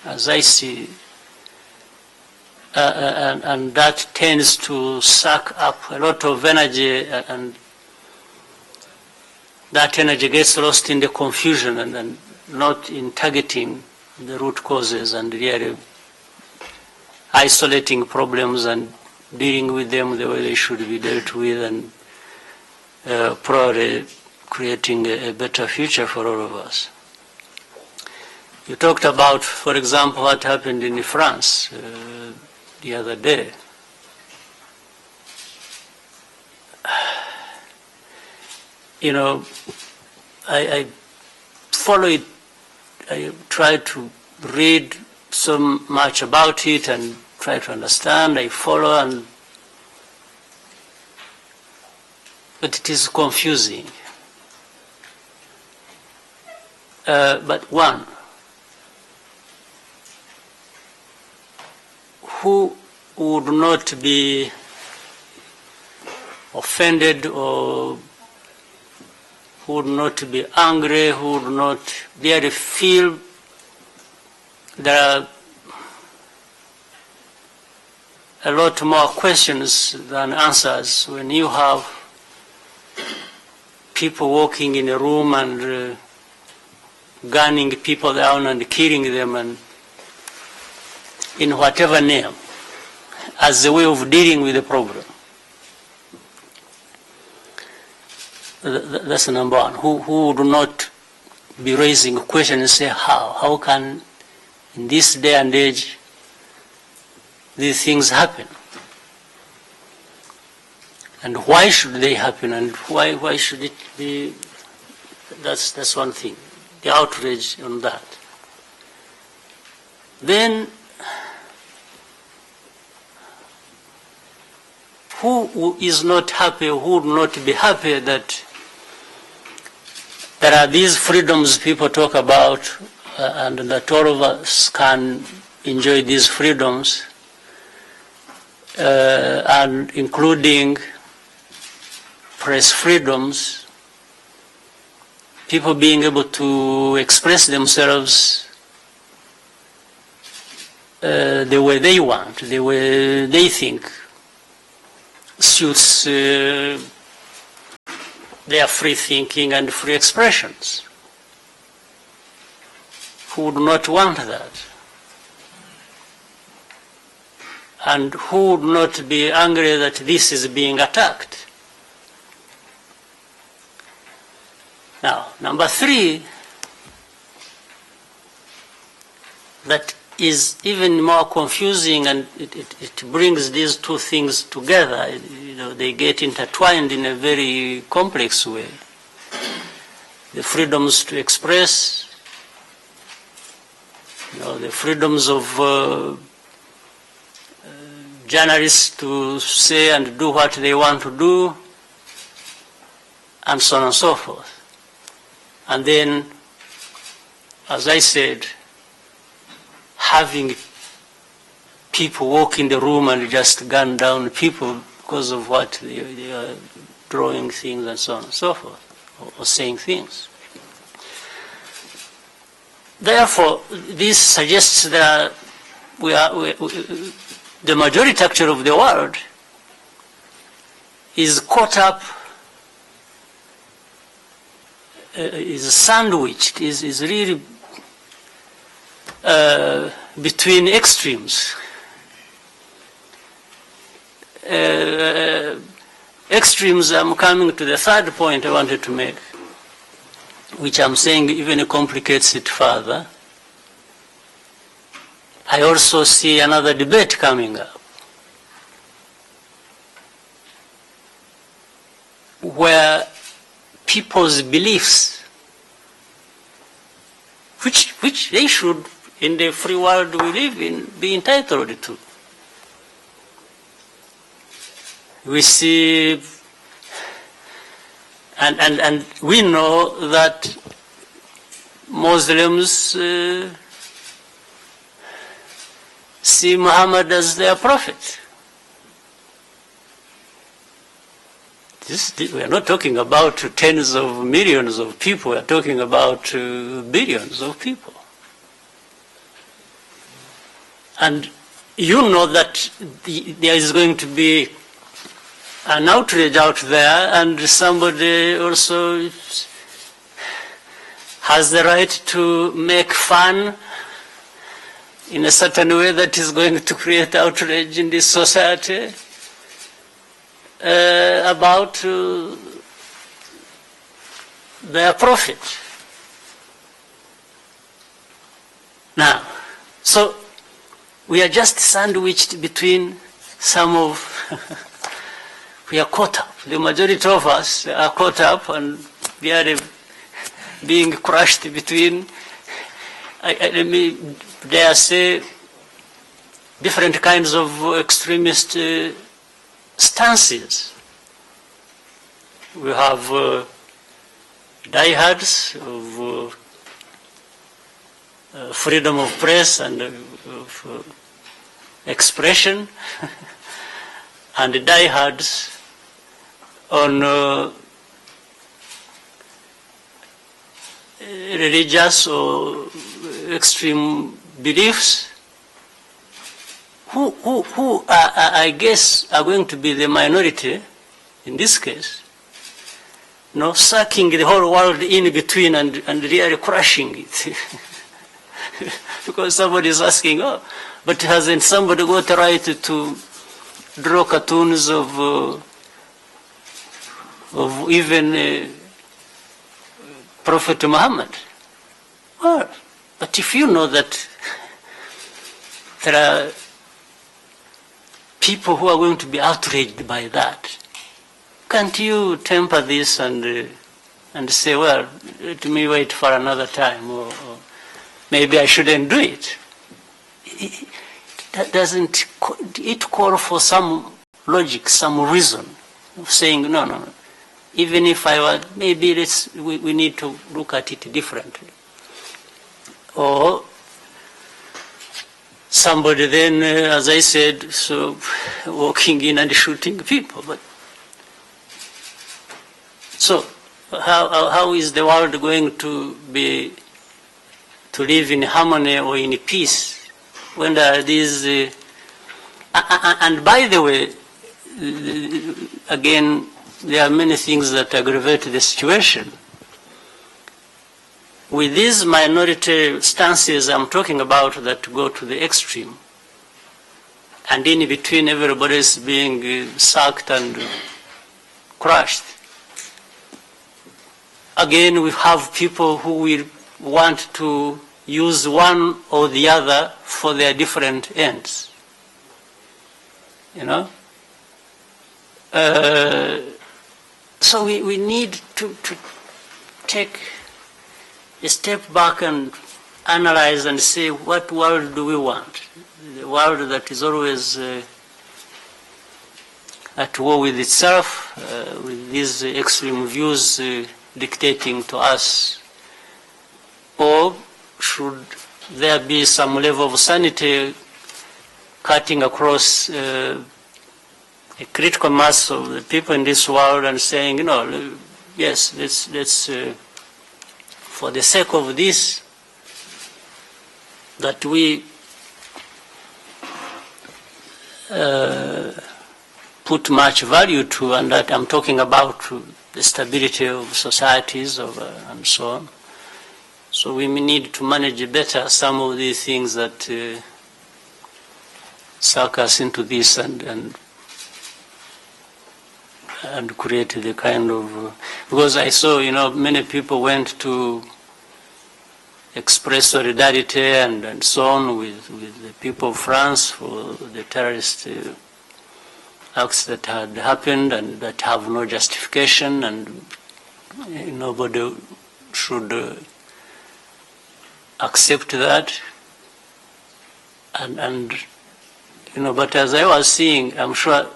as I see, and that tends to suck up a lot of energy, and that energy gets lost in the confusion and not in targeting the root causes and really isolating problems and dealing with them the way they should be dealt with, and probably creating a better future for all of us. You talked about, for example, what happened in France the other day. You know, I follow it, I try to read so much about it and try to understand, I follow, but it is confusing. But one, who would not be offended, or who would not be angry, who would not really feel there are a lot more questions than answers when you have people walking in a room and gunning people down and killing them, and in whatever name, as a way of dealing with the problem. That's number one. Who would not be raising a question and say, how can, in this day and age, these things happen? And why should they happen? And why should it be? That's one thing, the outrage on that. Then, who is not happy, who would not be happy that there are these freedoms people talk about, and that all of us can enjoy these freedoms, and including press freedoms, people being able to express themselves the way they want, the way they think suits their free thinking and free expressions. Who would not want that? And who would not be angry that this is being attacked? Now, number three, that is even more confusing, and it brings these two things together. You know, they get intertwined in a very complex way. The freedoms to express, you know, the freedoms of journalists to say and do what they want to do, and so on and so forth. And then, as I said, having people walk in the room and just gun down people because of what they are drawing things and so on and so forth, or saying things. Therefore, this suggests that the majority actually of the world is caught up, is sandwiched, is really between extremes. Extremes, I'm coming to the third point I wanted to make, which I'm saying even complicates it further. I also see another debate coming up, where people's beliefs, which they should, in the free world we live in, be entitled to. We see, and we know that Muslims see Muhammad as their prophet. We are not talking about tens of millions of people. We are talking about billions of people. And you know that there is going to be an outrage out there, and somebody also has the right to make fun in a certain way that is going to create outrage in this society about their profit. Now, so we are just sandwiched between some of, we are caught up. The majority of us are caught up, and we are being crushed between, let me dare say, different kinds of extremist stances. We have diehards of freedom of press and of expression, and diehards on religious or extreme beliefs, who I guess are going to be the minority in this case, sucking the whole world in between and really crushing it. Because somebody is asking, but hasn't somebody got the right to draw cartoons of even Prophet Muhammad? Well, but if you know that there are people who are going to be outraged by that, can't you temper this and say, well, let me wait for another time, or maybe I shouldn't do it? Doesn't it call for some logic, some reason of saying, no, even if I were, maybe we need to look at it differently? Or somebody then, as I said, so walking in and shooting people. But so how is the world going to live in harmony or in peace when there are these? And by the way, again, there are many things that aggravate the situation. With these minority stances I'm talking about that go to the extreme, and in between everybody is being sucked and crushed. Again, we have people who will want to use one or the other for their different ends. So we need to take a step back and analyze and say, what world do we want? The world that is always at war with itself, with these extreme views dictating to us? Or should there be some level of sanity cutting across a critical mass of the people in this world and saying, yes, let's for the sake of this, that we put much value to, and that I'm talking about the stability of societies and so on. So we need to manage better some of these things that suck us into this and create the kind of, because I saw, many people went to express solidarity and so on with the people of France for the terrorist acts that had happened and that have no justification, and nobody should accept that. And but as I was seeing, I'm sure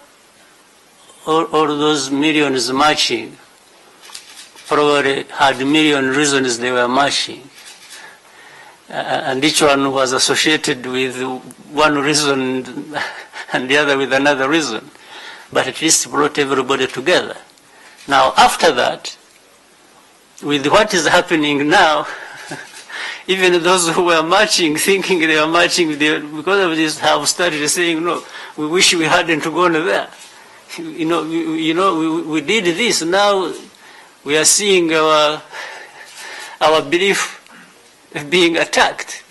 all those millions marching probably had a million reasons they were marching. And each one was associated with one reason and the other with another reason. But at least brought everybody together. Now, after that, with what is happening now, even those who were marching, thinking they were marching, because of this, have started saying, no, we wish we hadn't gone there. We did this. Now we are seeing our belief being attacked.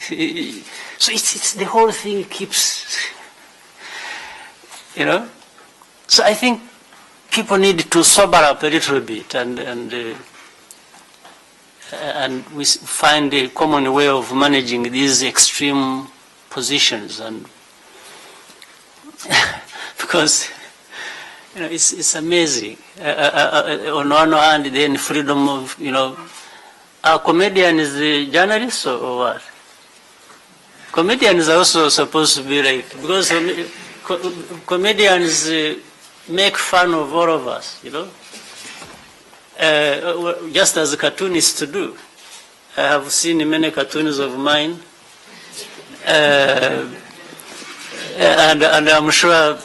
So it's the whole thing keeps, So I think people need to sober up a little bit and we find a common way of managing these extreme positions, and because it's amazing. On one hand, then freedom of are comedians journalists or what? Comedians are also supposed to be like, because comedians make fun of all of us, just as cartoonists do. I have seen many cartoons of mine, and I'm sure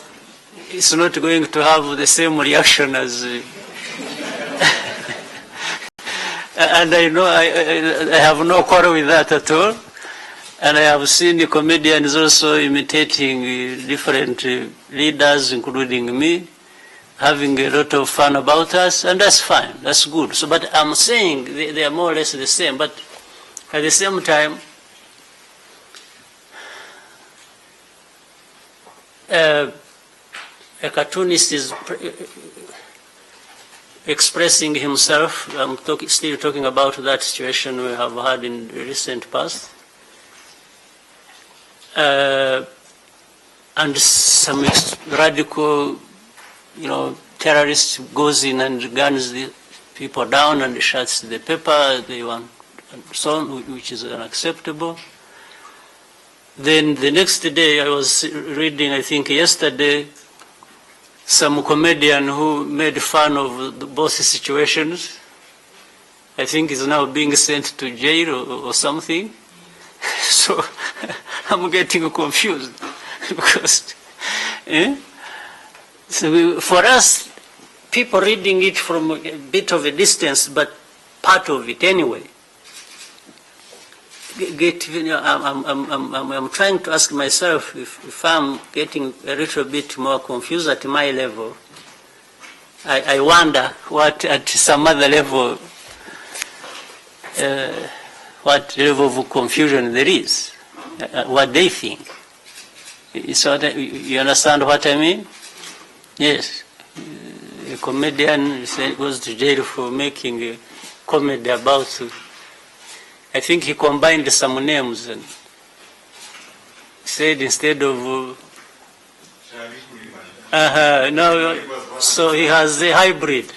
it's not going to have the same reaction as. And I know I have no quarrel with that at all. And I have seen the comedians also imitating different leaders, including me, having a lot of fun about us, and that's fine, that's good. So, but I'm saying they are more or less the same, but at the same time, a cartoonist is expressing himself. I'm still talking about that situation we have had in the recent past. And some radical, terrorist goes in and guns the people down and shuts the paper they want, and so on, which is unacceptable. Then the next day I was reading, I think yesterday, some comedian who made fun of both situations, I think is now being sent to jail or something. So I'm getting confused because so for us, people reading it from a bit of a distance, but part of it anyway. I'm trying to ask myself if I'm getting a little bit more confused at my level. I wonder what at some other level, what level of confusion there is, what they think. So you understand what I mean? Yes. A comedian goes to jail for making a comedy about. I think he combined some names and said instead of no, so he has a hybrid,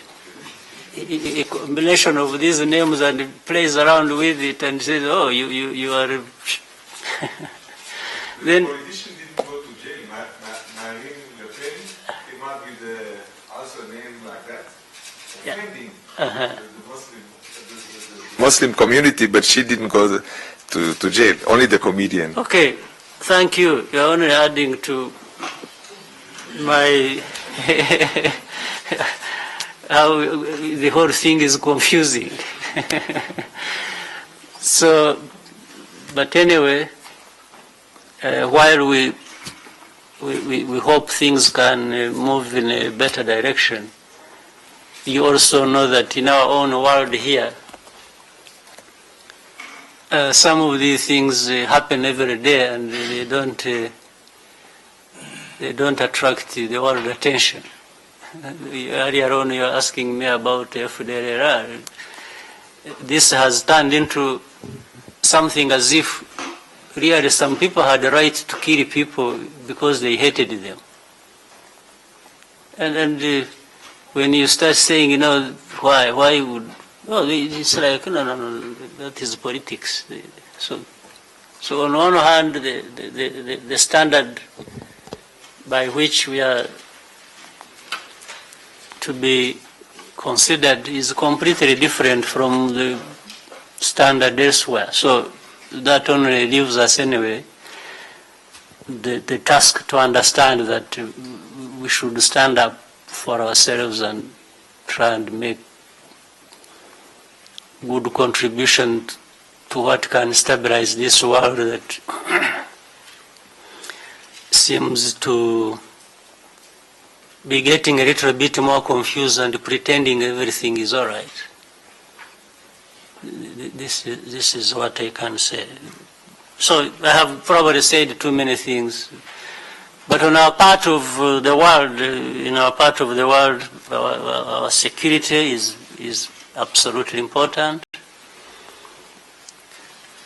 a combination of these names, and plays around with it and says, "Oh, you are." Then. Politician didn't go to jail. Marine Le Pen came out with also a name like that, offending the Muslim community, but she didn't go to jail. Only the comedian. Okay, thank you. You're only adding to my how the whole thing is confusing. So, but anyway, while we hope things can move in a better direction, you also know that in our own world here, some of these things happen every day, and they don't attract the world attention. Earlier on, you were asking me about FDLR. This has turned into something as if really some people had the right to kill people because they hated them. And when you start saying, why would, it's like, no, that is politics. So on one hand, the standard by which we are to be considered is completely different from the standard elsewhere. So that only leaves us anyway the task to understand that we should stand up for ourselves and try and make good contribution to what can stabilize this world that seems to be getting a little bit more confused and pretending everything is all right. This is what I can say. So I have probably said too many things, but on our part of the world, in our part of the world, our security is absolutely important.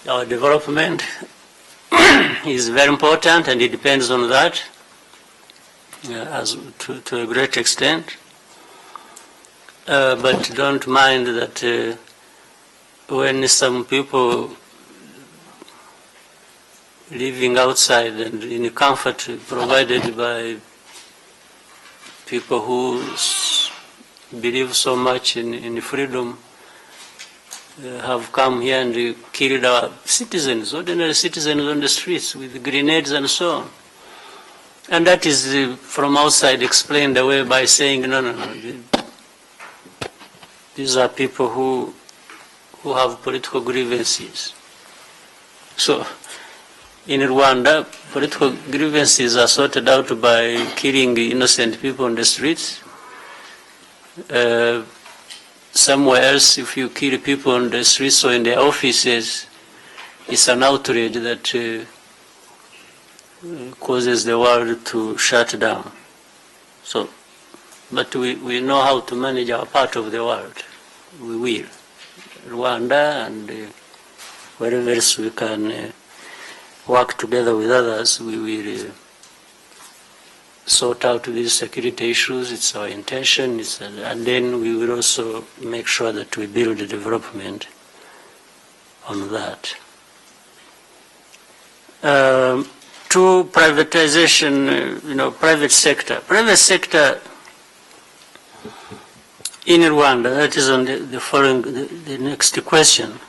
Our development is very important, and it depends on that to a great extent. But don't mind that when some people living outside and in comfort provided by people who believe so much in freedom have come here and killed our citizens, ordinary citizens on the streets with grenades and so on. And that is from outside explained away by saying, no. These are people who have political grievances. So in Rwanda, political grievances are sorted out by killing innocent people on the streets. Somewhere else, if you kill people on the streets or in their offices, it's an outrage that causes the world to shut down. So, but we know how to manage our part of the world. We will. Rwanda and wherever else we can work together with others, we will sort out these security issues. It's our intention, and then we will also make sure that we build the development on that. To privatization, private sector. Private sector in Rwanda, that is on the next question.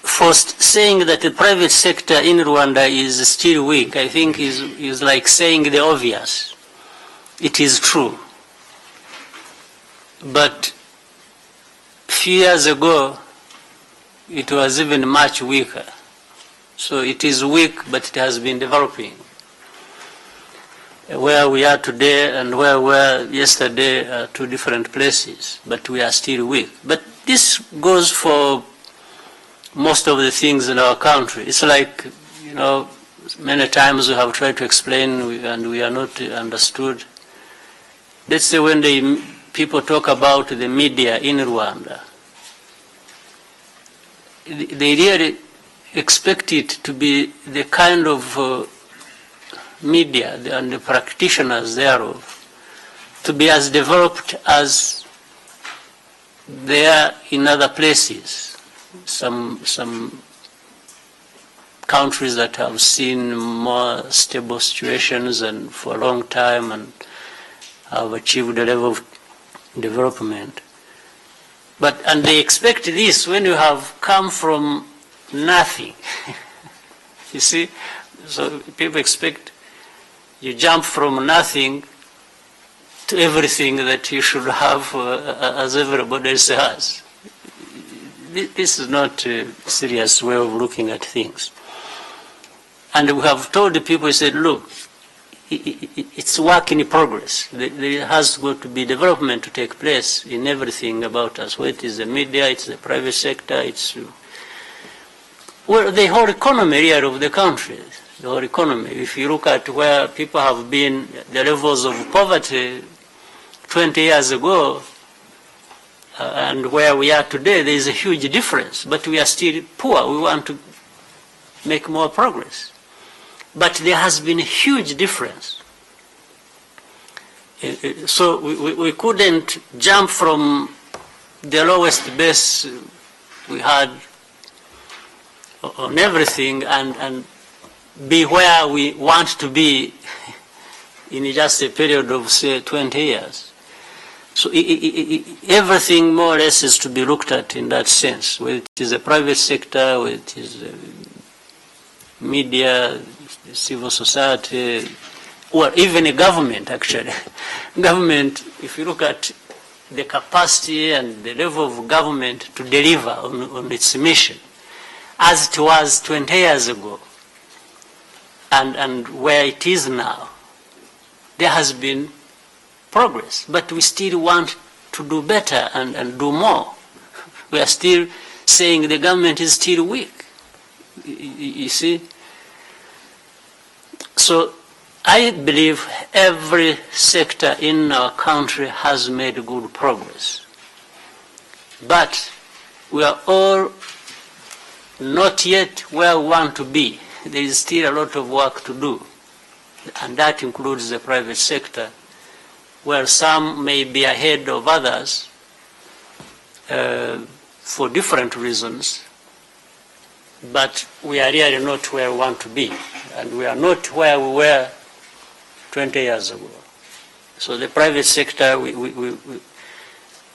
First, saying that the private sector in Rwanda is still weak, I think is like saying the obvious. It is true. But a few years ago, it was even much weaker. So it is weak, but it has been developing. Where we are today and where we were yesterday are two different places, but we are still weak. But this goes for most of the things in our country. It's like, many times we have tried to explain and we are not understood. Let's say when people talk about the media in Rwanda, they really expect it to be the kind of media and the practitioners thereof to be as developed as they are in other places. Some countries that have seen more stable situations and for a long time and have achieved a level of development. And they expect this when you have come from nothing. You see? So people expect you jump from nothing to everything that you should have as everybody else has. This is not a serious way of looking at things. And we have told the people, we said, look, it's work in progress. There has got to be development to take place in everything about us. Whether it is the media, it's the private sector, it's the whole economy here of the country. The whole economy. If you look at where people have been, the levels of poverty 20 years ago, and where we are today, there is a huge difference. But we are still poor. We want to make more progress. But there has been a huge difference. So we couldn't jump from the lowest base we had on everything and be where we want to be in just a period of, say, 20 years. So everything more or less is to be looked at in that sense, whether it is the private sector, whether it is the media, the civil society, or even a government, actually. Government, if you look at the capacity and the level of government to deliver on its mission as it was 20 years ago and where it is now. There has been progress, but we still want to do better and do more. We are still saying the government is still weak, you see. So I believe every sector in our country has made good progress. But we are all not yet where we want to be. There is still a lot of work to do. And that includes the private sector, where some may be ahead of others for different reasons. But we are really not where we want to be. And we are not where we were 20 years ago. So the private sector,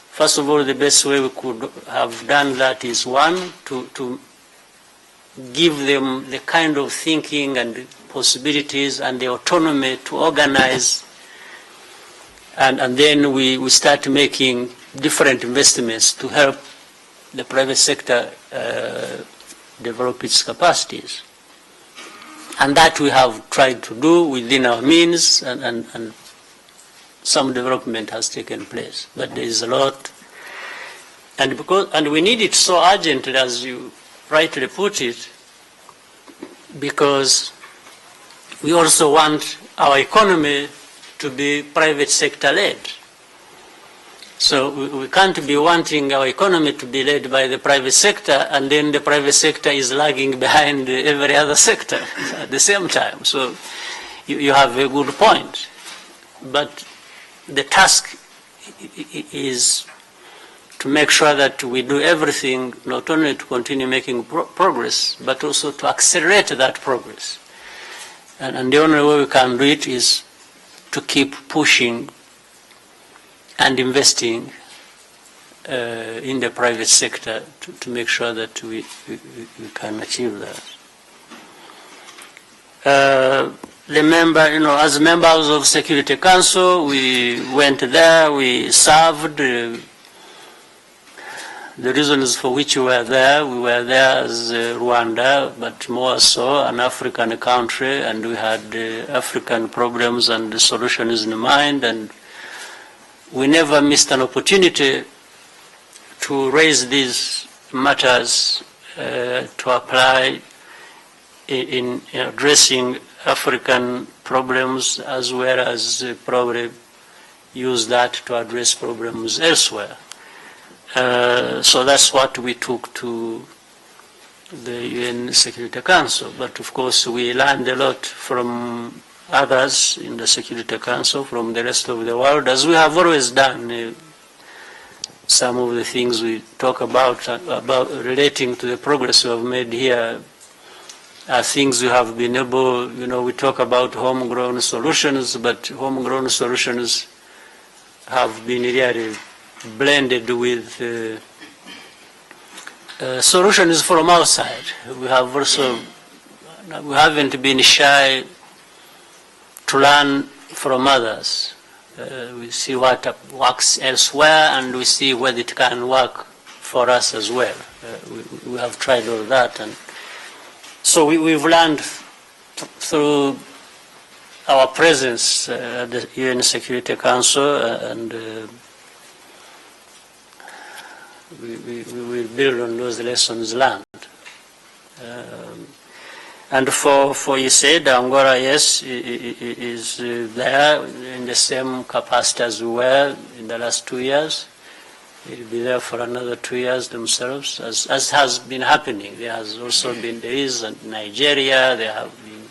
first of all, the best way we could have done that is, one, to give them the kind of thinking and possibilities and the autonomy to organize, and then we start making different investments to help the private sector develop its capacities. And that we have tried to do within our means, and some development has taken place. But there is a lot. And we need it so urgently, as you rightly put it, because we also want our economy to be private sector led. So we can't be wanting our economy to be led by the private sector, and then the private sector is lagging behind every other sector at the same time. So you have a good point. But the task is to make sure that we do everything, not only to continue making progress, but also to accelerate that progress. And the only way we can do it is to keep pushing and investing in the private sector to make sure that we can achieve that. Remember, as members of Security Council, we went there, we served. The reasons for which we were there as Rwanda, but more so an African country, and we had African problems and solutions in mind, and we never missed an opportunity to raise these matters to apply in addressing African problems, as well as probably use that to address problems elsewhere. So that's what we took to the UN Security Council. But of course we learned a lot from others in the Security Council, from the rest of the world, as we have always done. Some of the things we talk about relating to the progress we have made here are things we have been able, we talk about homegrown solutions, but homegrown solutions have been really blended with solutions from outside. We haven't been shy to learn from others. We see what works elsewhere, and we see whether it can work for us as well. We have tried all that, and so we've learned through our presence at the UN Security Council, and we will build on those lessons learned. And for you said, Angola, yes, is there in the same capacity as we were in the last 2 years. It will be there for another 2 years themselves, as has been happening. There has also been, there is Nigeria, there have been,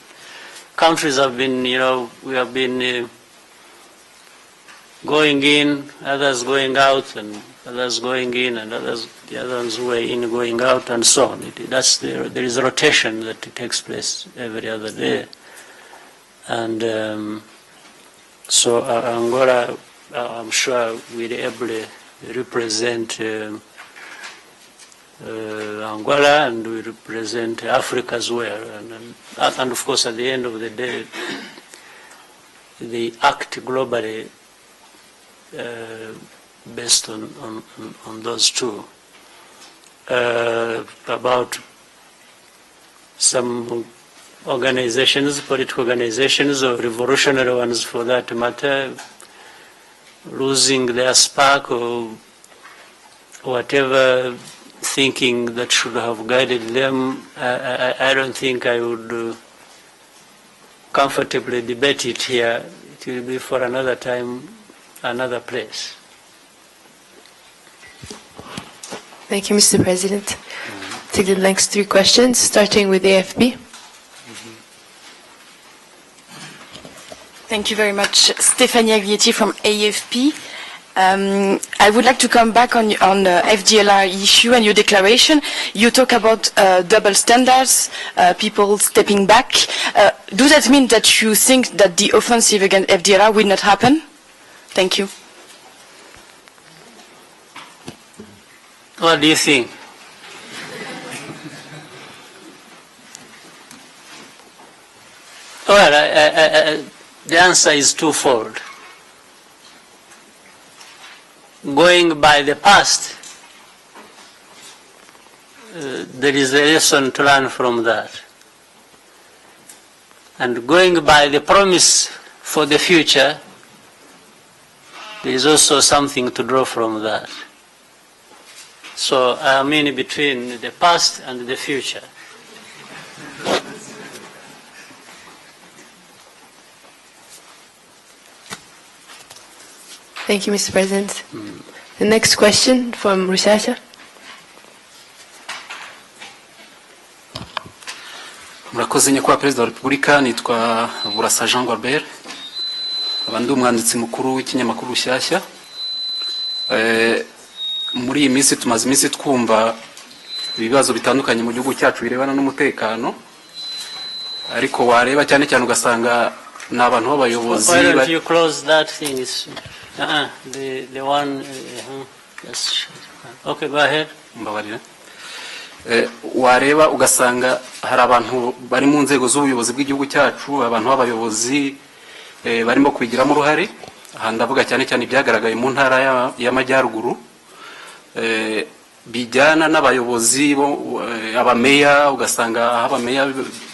countries have been, we have been going in, others going out, and others going in, and the others were in, going out, and so on. There is a rotation that takes place every other day. And so Angola, I'm sure, will ably represent Angola, and we represent Africa as well. And of course, at the end of the day, they act globally based on those two. About some organizations, political organizations, or revolutionary ones for that matter, losing their spark or whatever thinking that should have guided them, I don't think I would comfortably debate it here. It will be for another time, another place. Thank you, Mr. President. Take the next 3 questions, starting with AFP. Thank you very much. Stéphanie Aglietti from AFP. I would like to come back on the FDLR issue and your declaration. You talk about double standards, people stepping back. Does that mean that you think that the offensive against FDLR will not happen? Thank you. What do you think? Well, the answer is twofold. Going by the past, there is a lesson to learn from that. And going by the promise for the future, there is also something to draw from that. So I mean between the past and the future. Thank you, Mr. President. The next question from Researcher. Murakoze nyakubahwa Perezida wa Repubulika, nitwa Burasa Jean Gualbert, abandi umwanditsi mukuru w'ikinyamakuru Rushyashya. Muri iyi minsi tumaze iminsi twumva ibibazo bitandukanye mu gihugu cyacu birebana n'umutekano, ariko wareba cyane cyane ugasanga n'abantu b'abayobozi. Why don't you close that thing? The one. Yes. Okay, go ahead. Mbabarira. Wareba ugasanga hari abantu bari mu nzego z'ubuyobozi bw'igihugu cyacu, abantu b'abayobozi barimo kwigiramo uruhare. Aha ndavuga cyane cyane ibyagaragaye mu ntara y'Amajyaruguru, bijyana n'abayobozi abameya, ugasanga abameya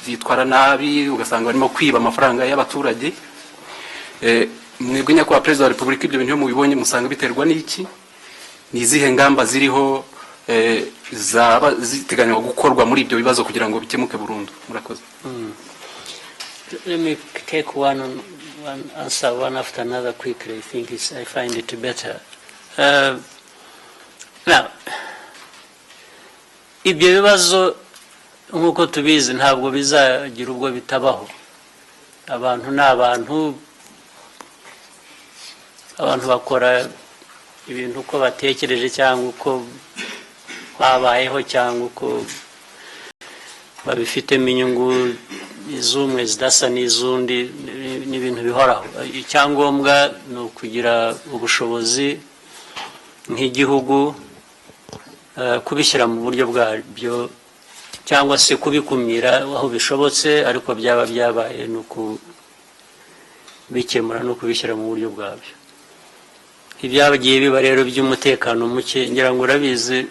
bitwara nabi, ugasanga barimo kwiba amafaranga y'abaturage. Mwebwe nyakubahwa Perezida wa Repubulika, ibyo bintu mubibonye musanga biterwa n'iki? Ni izihe ngamba ziriho zaba ziteganywa gukorwa muri ibyo bibazo kugira ngo bikemuke burundu? Murakoze. Let me take one answer one after another quickly. I find it better. Now, ibyo bibazo nk'uko tubizi ntabwo bizagira ubwo bitabaho. Abantu n'abantu bakora ibintu uko batekereje cyangwa uko babayeho cyangwa uko babifitemo inyungu izumwe zidasa n'iz'undi, n'ibintu bihoraho. Icyangombwa ni ukugira ubushobozi nk'igihugu kubishyira mu buryo bwabyo cyangwa se kubikumira aho bishobotse, ariko byaba byabaye ni ukubikemura no kubishyira mu buryo bwabyo. Ibyabagiye biba rero by'umutekano muke, ngira ngo urabizi,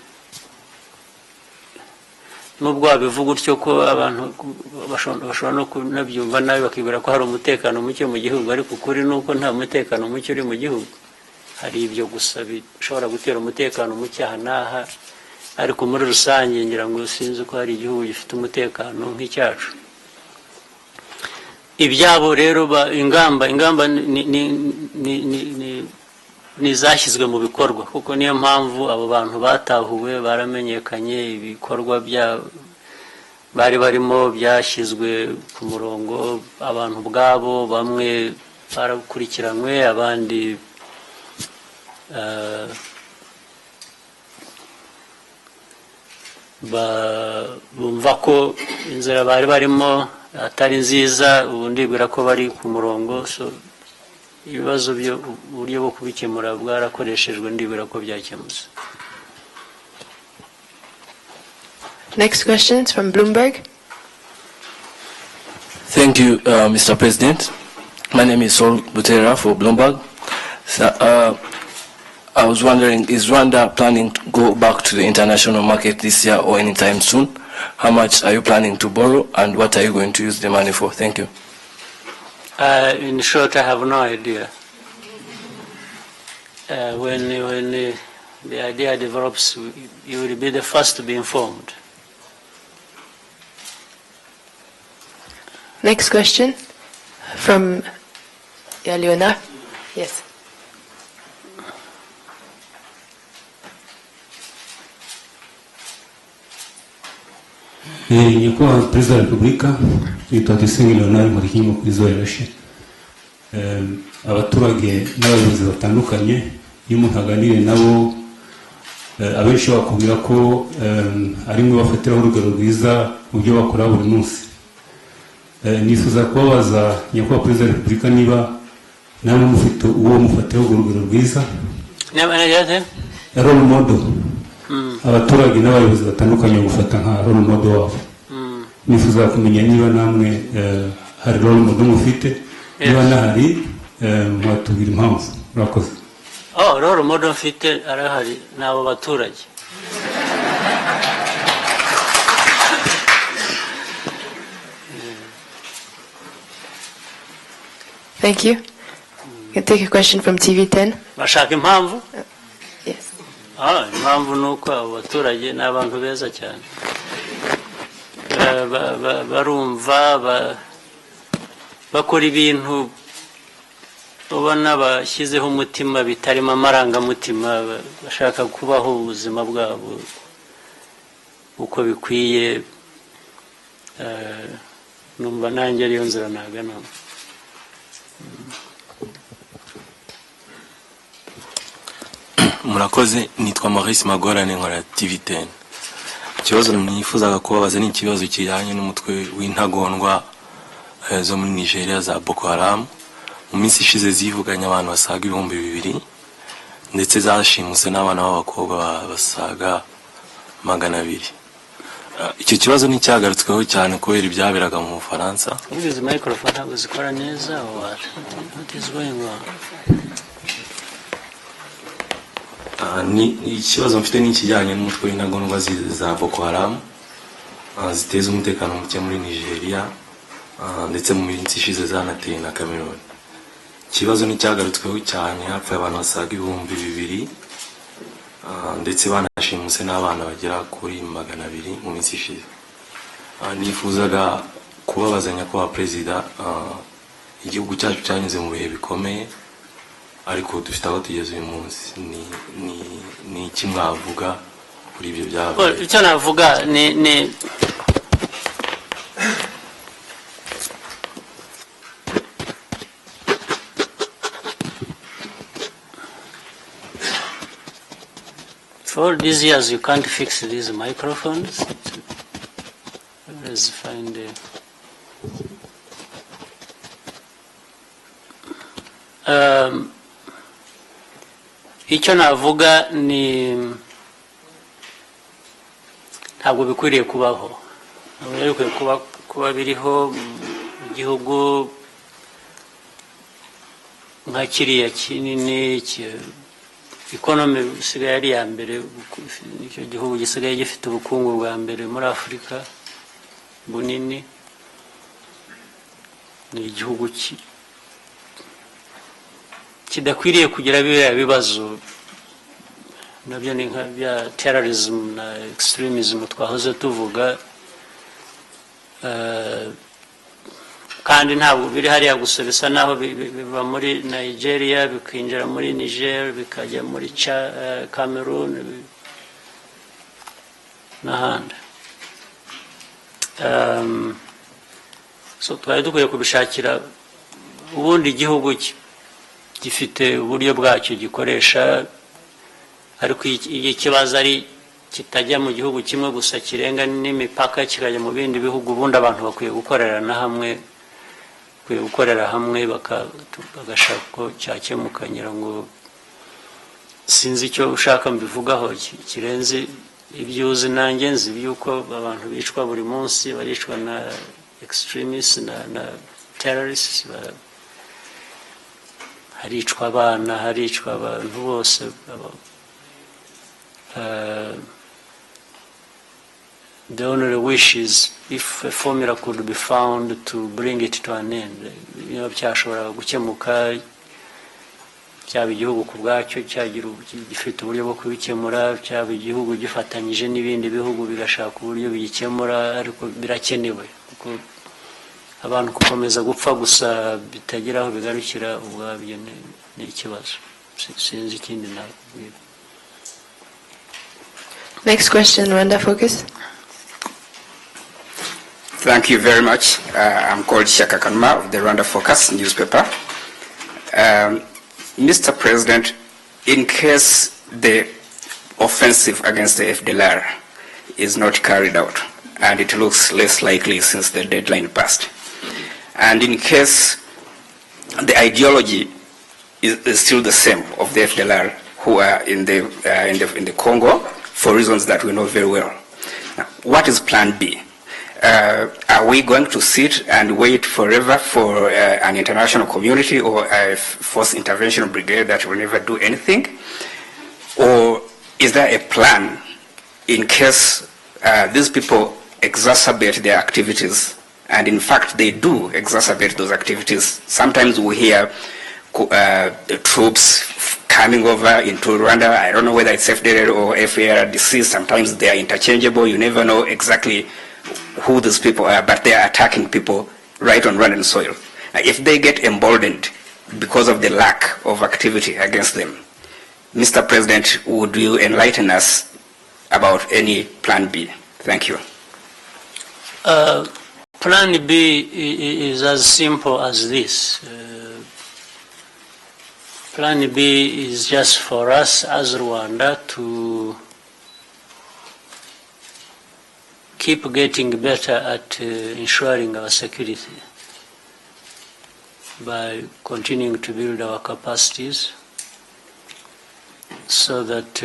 nubwo wabivuga utyo ko abantu bashobora no kunabyumva nabi bakibwira ko hari umutekano muke mu gihugu, ariko ukuri ni uko nta mutekano muke uri mu gihugu. Hari ibyo gusa bishobora gutera umutekano muke aha n'aha, ariko muri rusange ngira ngo sinzi ko hari igihugu gifite umutekano nk'icyacu. Ibyabo rero ingamba ni zashyizwe mu bikorwa, kuko niyo mpamvu abo bantu batahuwe baramenyekanye, ibikorwa bari barimo byashyizwe ku murongo, abantu ubwabo bamwe barakurikiranywe, abandi bumva ko inzira bari barimo atari nziza, ubu ndibwira ko bari ku murongo. So ibibazo uburyo bwo kubikemura bwarakoreshejwe, ndibwira ko byakemutse. Next question is from Bloomberg. Thank you, Mr. President. My name is Saul Butera for Bloomberg. So, I was wondering, is Rwanda planning to go back to the international market this year or anytime soon? How much are you planning to borrow, and what are you going to use the money for? Thank you. In short, I have no idea. When the idea develops, you will be the first to be informed. Next question from Leona. Yes. Nyakubahwa Perezida wa Repubulika, yitwa Dusingi Leonard muri kinyo kuri zoreshe. Abaturage n'abayobozi batandukanye iyo umuntu aganiriye nabo abenshi bakubwira ko arimwe bafatiraho urugero rwiza mu byo bakora buri munsi. Nifuza kubabaza Nyakubahwa Perezida wa Repubulika niba namwe mufite uwo mufatiraho urugero rwiza. Role model. Abaturage n'abayobozi batandukanye gufata nka role model wabo. Nifuza kumenya niba namwe hari role model mufite, niba nahari mwatubwira impamvu. Murakoze. Role model mfite arahari n'abo baturage. Thank you. You can take a question from TV10. Bashaka impamvu? Yes. Impamvu nuko abo baturage n'abantu beza cyane. Barumva bakora ibintu ubona bashyizeho umutima bitarimo amarangamutima, bashaka kubaho ubuzima bwabo uko bikwiye. Numva nanjye ariyo nzira nagana. Murakoze, nitwa Maurice Magorane nkora TV10. Ikibazo nifuzaga kubabaza ni ikibazo kijyanye n'umutwe w'intagondwa zo muri Nigeria za Boko Haram. Mu minsi ishize zivuganye abantu basaga 2,000 ndetse zashimuse n'abana b'abakobwa basaga 200. Icyo kibazo ni cyagarutsweho cyane kubera ibyaberaga mu Faransa. Izi microphone ntabwo zikora neza. What is going on? Ni ikibazo mfite n'ikijyanye n'umutwe w'intagondwa za Boko Haram ziteza umutekano muke muri Nigeria ndetse mu minsi ishize zanateye na Cameroon. Ikibazo ni cyagarutsweho cyane, hapfuye abantu basaga 2,000 ndetse banashimuse n'abana bagera kuri 200 mu minsi ishize. Nifuzaga kubabazanya kwa Perezida, igihugu cyacu cyanyuze mu bihe bikomeye, ariko dufite aho tugeze uyu munsi. Ni iki mwavuga kuri ibyo byabaye? Icyo navuga ni for all these years you can't fix these microphones. Let's find icyo navuga ni ntabwo bikwiriye kubaho. Ntabwo bikwiriye kuba biriho mu gihugu nka kiriya kinini, ikonomi isigaye ari iya mbere, icyo gihugu gisigaye gifite ubukungu bwa mbere muri Afurika bunini. Ni igihugu kidakwiriye kugira biriya bibazo nabyo ni nka bya terrorism na extremism twahoze tuvuga. Kandi ntabwo biri hariya gusa, bisa naho biva muri Nigeria bikinjira muri Niger bikajya muri Cameroon n'ahandi. So twari dukwiye kubishakira ubundi igihugu gifite uburyo bwacyo gikoresha, ariko ikibazo ari kitajya mu gihugu kimwe gusa, kirenga n'imipaka kikajya mu bindi bihugu. Ubundi abantu bakwiye gukorera hamwe bagashaka ko cyakemuka. ngira ngo sinzi icyo ushaka mbivugaho kirenze ibyo uzi nanjye nzi, by'uko abantu bicwa buri munsi, baricwa na extremists na terrorists. haricwa abana haricwa abantu bose the only wish is if a formula could be found to bring it to an end, byashobora gukemuka, cyaba igihugu ku bwacyo cyagira gifite uburyo bwo kubikemura, cyaba igihugu gifatanyije n'ibindi bihugu bigashaka uburyo bigikemura, ariko birakenewe kuko abantu gukomeza gupfa gusa bitagira aho bigarukira ubwabyo ni ikibazo. Sinzi ikindi nakubwira. Next question, Rwanda Focus. Thank you very much. I'm called Shaka Kanma of the Rwanda Focus newspaper. Mr. President, in case the offensive against the FDLR is not carried out, and it looks less likely since the deadline passed, and in case the ideology is still the same of the FDLR who are in the Congo for reasons that we know very well, now, what is Plan B? Are we going to sit and wait forever for an international community or a forced intervention brigade that will never do anything? Or is there a plan in case these people exacerbate their activities? And in fact, they do exacerbate those activities. Sometimes we hear the troops coming over into Rwanda. I don't know whether it's FDLR or FARDC. Sometimes they are interchangeable. You never know exactly who these people are, but they are attacking people right on Rwandan soil. If they get emboldened because of the lack of activity against them, Mr. President, would you enlighten us about any Plan B? Thank you. Plan B is as simple as this. Plan B is just for us as Rwanda to keep getting better at ensuring our security by continuing to build our capacities so that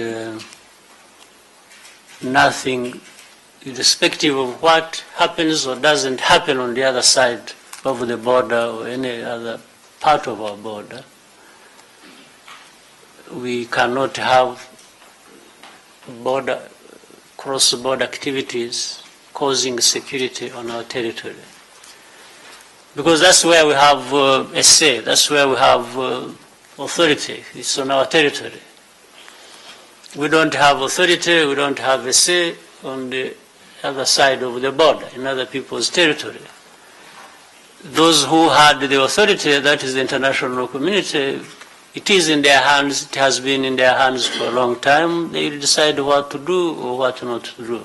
nothing, irrespective of what happens or doesn't happen on the other side of the border or any other part of our border, we cannot have cross-border activities causing security on our territory. Because that's where we have a say, that's where we have authority, it's on our territory. We don't have authority, we don't have a say on the other side of the border, in other people's territory. Those who had the authority, that is the international community, it is in their hands, it has been in their hands for a long time. They decide what to do or what not to do.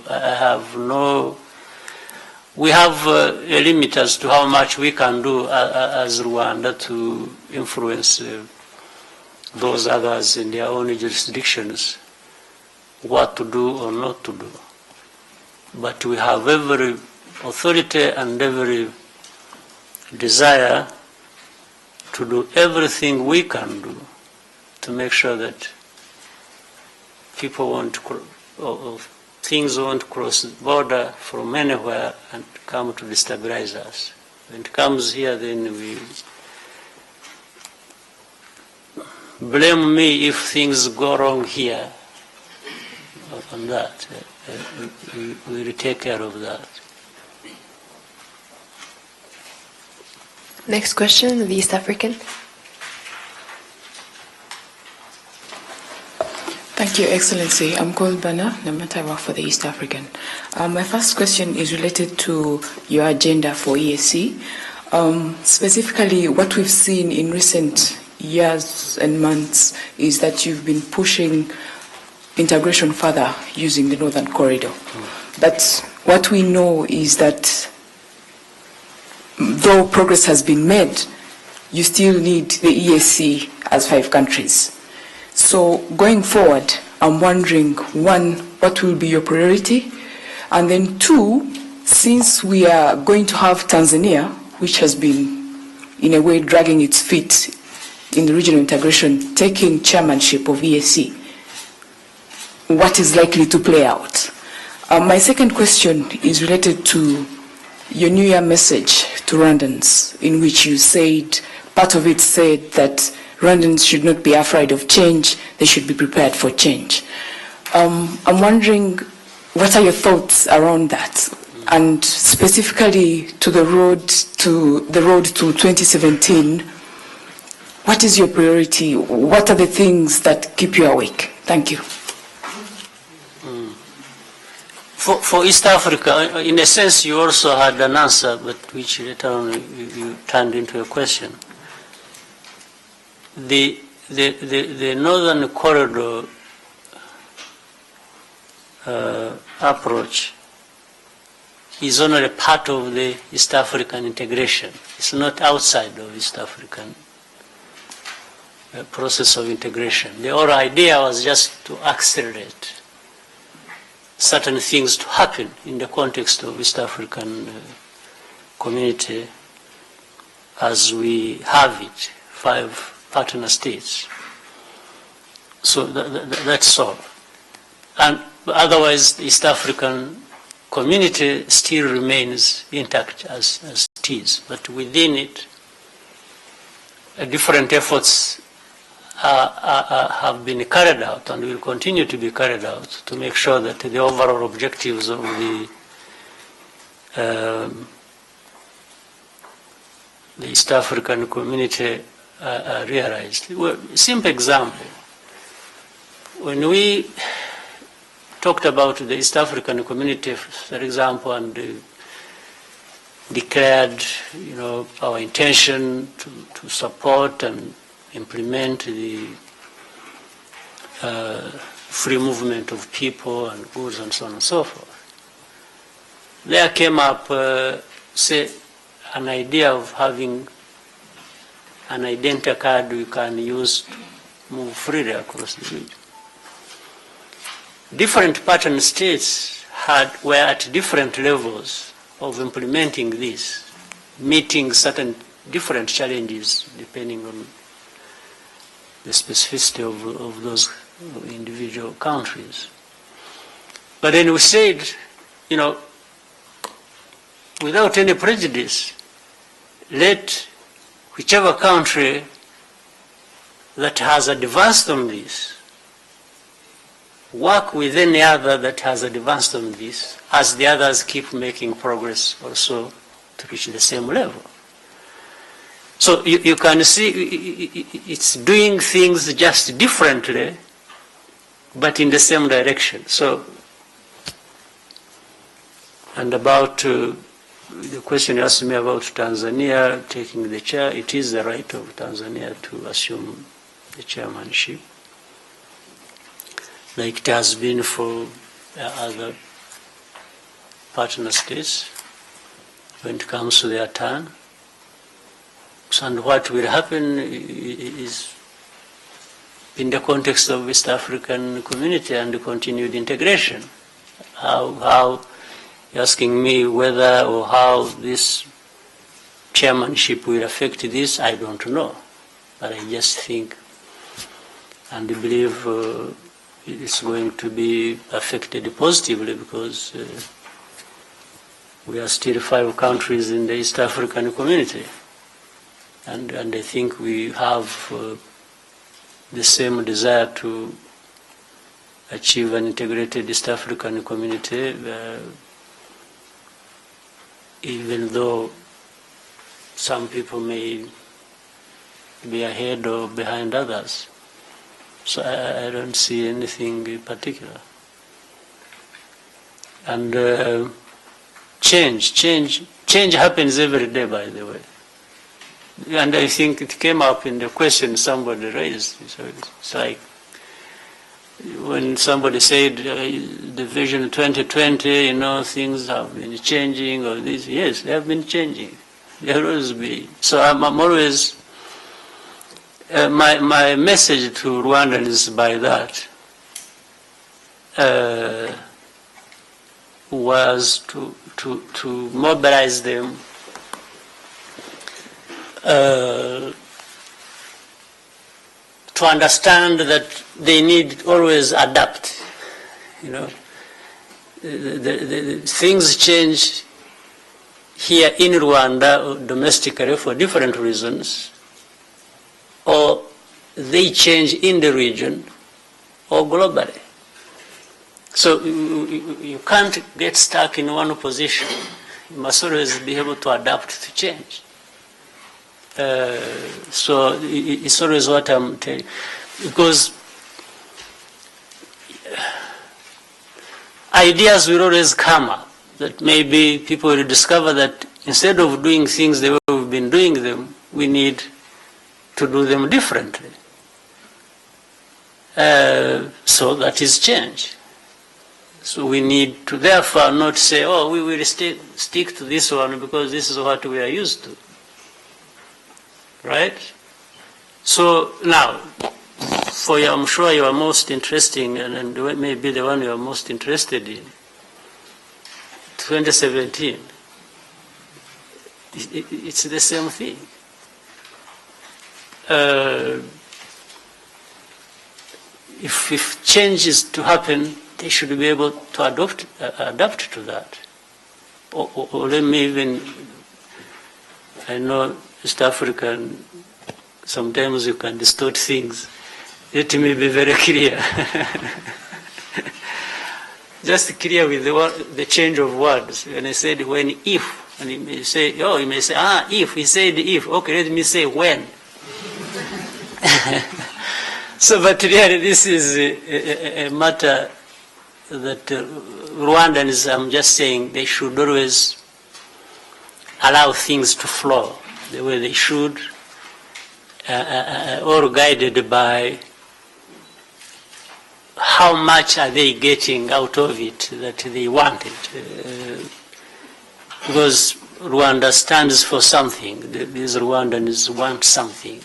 We have a limit as to how much we can do as Rwanda to influence those others in their own jurisdictions, what to do or not to do. But we have every authority and every desire to do everything we can do to make sure that people won't, or things won't cross the border from anywhere and come to destabilize us. When it comes here, then we blame me if things go wrong here on that. We will take care of that. Next question, the East African. Thank you, Excellency. I'm called Bana Namata. I work for the East African. My first question is related to your agenda for EAC. Specifically, what we've seen in recent years and months is that you've been pushing integration further using the Northern Corridor. But what we know is that though progress has been made, you still need the EAC as 5 countries. So going forward, I'm wondering, 1, what will be your priority? And then 2, since we are going to have Tanzania, which has been, in a way, dragging its feet in the regional integration, taking chairmanship of EAC, what is likely to play out? My second question is related to your New Year message to Rwandans, in which you said, part of it said that Rwandans should not be afraid of change, they should be prepared for change. I'm wondering, what are your thoughts around that? And specifically to the road to 2017, what is your priority? What are the things that keep you awake? Thank you. For East Africa, in a sense, you also had an answer, but which later on you turned into a question. The Northern Corridor approach is only a part of the East African integration. It's not outside of East African process of integration. The whole idea was just to accelerate certain things to happen in the context of East African community as we have it, 5 partner states. So that's all. And otherwise, the East African community still remains intact as it is. But within it, different efforts have been carried out and will continue to be carried out to make sure that the overall objectives of the East African community are realized. Well, simple example. When we talked about the East African community, for example, and declared, our intention to support and implement the free movement of people and goods and so on and so forth. There came up, say, an idea of having an identity card we can use to move freely across the region. Different partner states were at different levels of implementing this, meeting certain different challenges depending on the specificity of those individual countries. But then we said, without any prejudice, let whichever country that has advanced on this work with any other that has advanced on this, as the others keep making progress also to reach the same level. So you can see it's doing things just differently, but in the same direction. So, and about the question you asked me about Tanzania taking the chair, it is the right of Tanzania to assume the chairmanship, like it has been for other partner states when it comes to their turn. And what will happen is in the context of East African community and the continued integration. How you're asking me whether or how this chairmanship will affect this, I don't know. But I just think and believe it's going to be affected positively because we are still 5 countries in the East African community. And I think we have the same desire to achieve an integrated East African community, even though some people may be ahead or behind others. So I don't see anything in particular. And change happens every day, by the way. And I think it came up in the question somebody raised. So it's like when somebody said the vision 2020, things have been changing or this. Yes, they have been changing. They will always be. So I'm always, my message to Rwandans by that was to mobilize them to understand that they need always adapt. The things change here in Rwanda domestically for different reasons, or they change in the region or globally. So you can't get stuck in one position. You must always be able to adapt to change. So it's always what I'm telling, because ideas will always come up, that maybe people will discover that instead of doing things the way we've been doing them, we need to do them differently. So that is change. So we need to therefore not say, oh, we will stick to this one because this is what we are used to. Right? So now, for you, I'm sure you are most interesting, and maybe the one you are most interested in, 2017, it's the same thing. If change is to happen, they should be able to adapt to that. Or let me even, I know East African, sometimes you can distort things. Let me be very clear. Just clear with the change of words. When I said when if, and you may say, if, he said if, okay, let me say when. So, but really this is a matter that Rwandans, I'm just saying, they should always allow things to flow the way they should, or guided by how much are they getting out of it that they wanted. Because Rwanda stands for something. These Rwandans want something.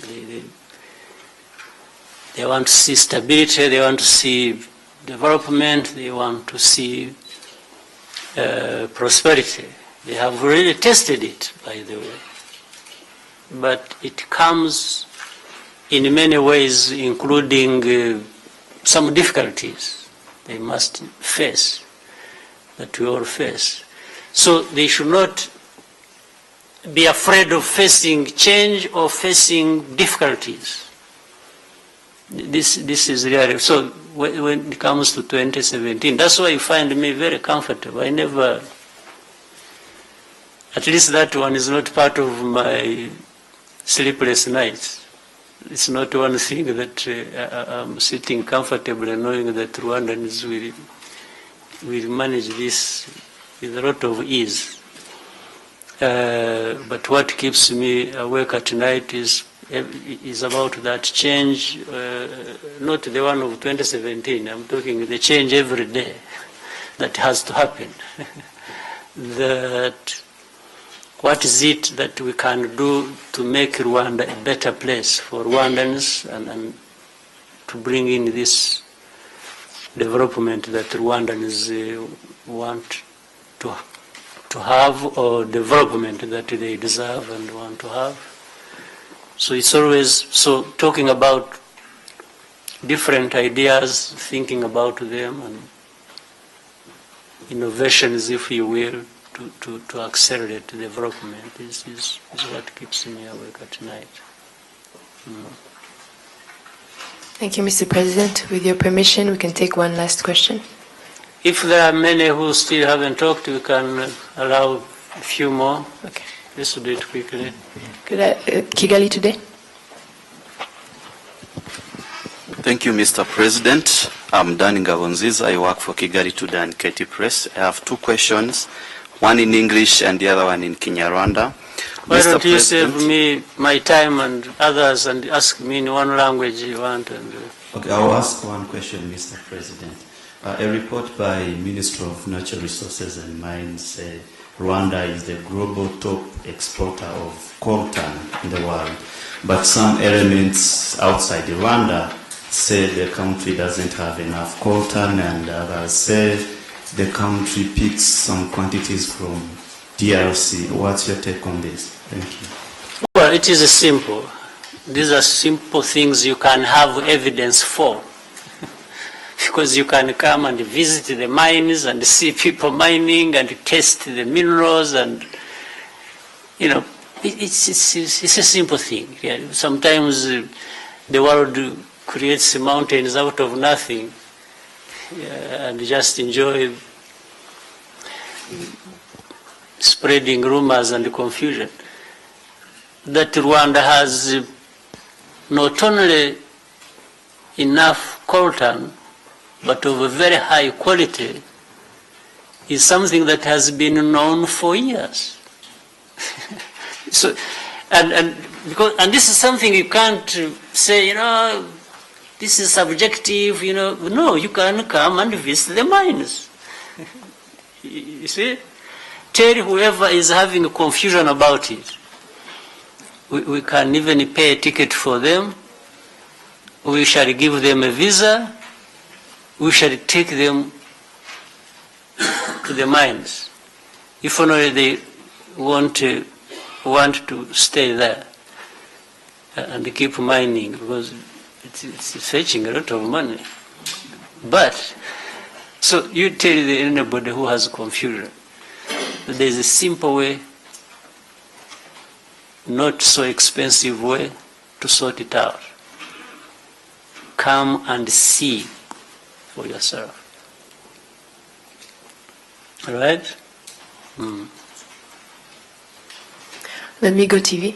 They want to see stability, they want to see development, they want to see prosperity. They have really tested it, by the way. But it comes in many ways, including some difficulties they must face, that we all face. So they should not be afraid of facing change or facing difficulties. This is really, so when it comes to 2017, that's why you find me very comfortable. I never, at least that one is not part of my sleepless nights. It's not one thing that I'm sitting comfortably knowing that Rwandans will manage this with a lot of ease. But what keeps me awake at night is about that change, not the one of 2017. I'm talking the change every day that has to happen. That what is it that we can do to make Rwanda a better place for Rwandans and to bring in this development that Rwandans want to have, or development that they deserve and want to have. So it's always, so talking about different ideas, thinking about them, and innovations, if you will, to accelerate development is what keeps me awake at night. Thank you, Mr. President. With your permission, we can take one last question. If there are many who still haven't talked, we can allow a few more. Okay. Let's do it quickly. Kigali today. Thank you, Mr. President. I'm Dan Ngabonziza. I work for Kigali Today and Katy Press. I have two questions, one in English and the other one in Kinyarwanda. Why don't you save me my time and others and ask me in one language you want? Okay, I'll ask one question, Mr. President. A report by Minister of Natural Resources and Mines said Rwanda is the global top exporter of coltan in the world, but some elements outside Rwanda say the country doesn't have enough coltan, and others say the country picks some quantities from DRC. What's your take on this? Thank you. Well, it is simple. These are simple things you can have evidence for. Because you can come and visit the mines and see people mining and test the minerals, and it's a simple thing. Yeah. Sometimes the world creates mountains out of nothing and just enjoy spreading rumors and confusion. That Rwanda has not only enough coltan, but of a very high quality, is something that has been known for years. So, and this is something you can't say, this is subjective, No, you can come and visit the mines. You see? Tell whoever is having confusion about it. We can even pay a ticket for them. We shall give them a visa. We shall take them to the mines, if only they want to stay there and keep mining, because it's fetching a lot of money. But, so you tell anybody who has confusion, there's a simple way, not so expensive way to sort it out. Come and see for yourself. All right? Lemigo TV.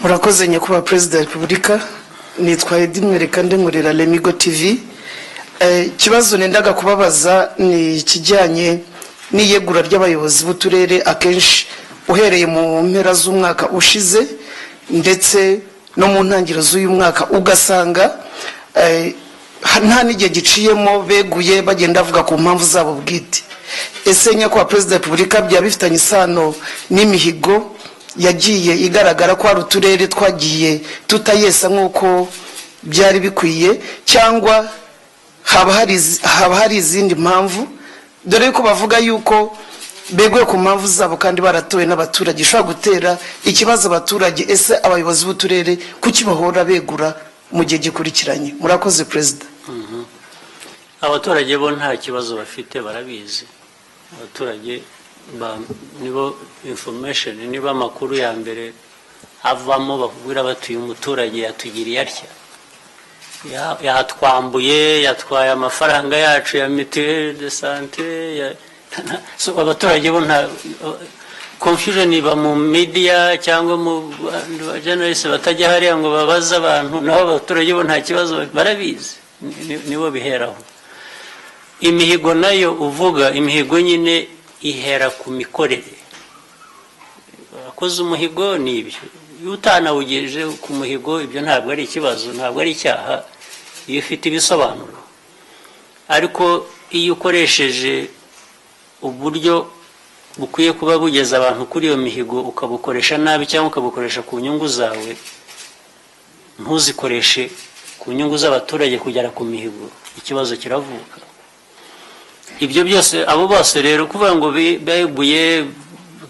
Murakoze nyakubahwa Perezida wa Repubulika, nitwaye Dimwereka ndengurira Lemigo TV. Kibazo nendaga kubabaza ni kijyanye n'iyegura ry'abayobozi b'uturere akenshi uhereye mu mpera z'umwaka ushize ndetse no mu ntangiriro z'uyu mwaka ugasanga nta n'igihe giciyemo beguye bagenda bavuga ku mpamvu zabo bwite. Ese nyakubahwa Perezida wa Repubulika byaba bifitanye isano n'imihigo yagiye igaragara ko hari uturere twagiye tutayesa nk'uko byari bikwiye, cyangwa haba hari izindi mpamvu, dore ko bavuga yuko beguye ku mpamvu zabo kandi baratowe n'abaturage, ishobora gutera ikibazo abaturage. Ese abayobozi b'uturere kuki bahora begura mu gihe gikurikiranye? Murakoze Perezida. Abaturage bo nta kibazo bafite, barabizi. Abaturage nibo information, niba amakuru ya mbere avamo bakubwira batuye umuturage yatugiriye atya, yatwambuye, yatwaye amafaranga yacu ya mituelle de santé. So abaturage bo nta confusion iba mu media cyangwa mu journalist batajya hariya ngo babaze abantu, naho abaturage bo nta kibazo barabizi, nibo biheraho. Imihigo nayo uvuga, imihigo nyine ihera ku mikorere. Akoze umuhigo ni ibyo, iyo utanawugejeje ku muhigo ibyo ntabwo ari ikibazo, ntabwo ari icyaha iyo ufite ibisobanuro. Ariko iyo ukoresheje uburyo bukwiye kuba bugeza abantu kuri iyo mihigo ukabukoresha nabi cyangwa ukabukoresha ku nyungu zawe, ntuzikoreshe ku nyungu z'abaturage kugera ku mihigo, ikibazo kiravuka. Ibyo byose abo bose rero kuvuga ngo beguye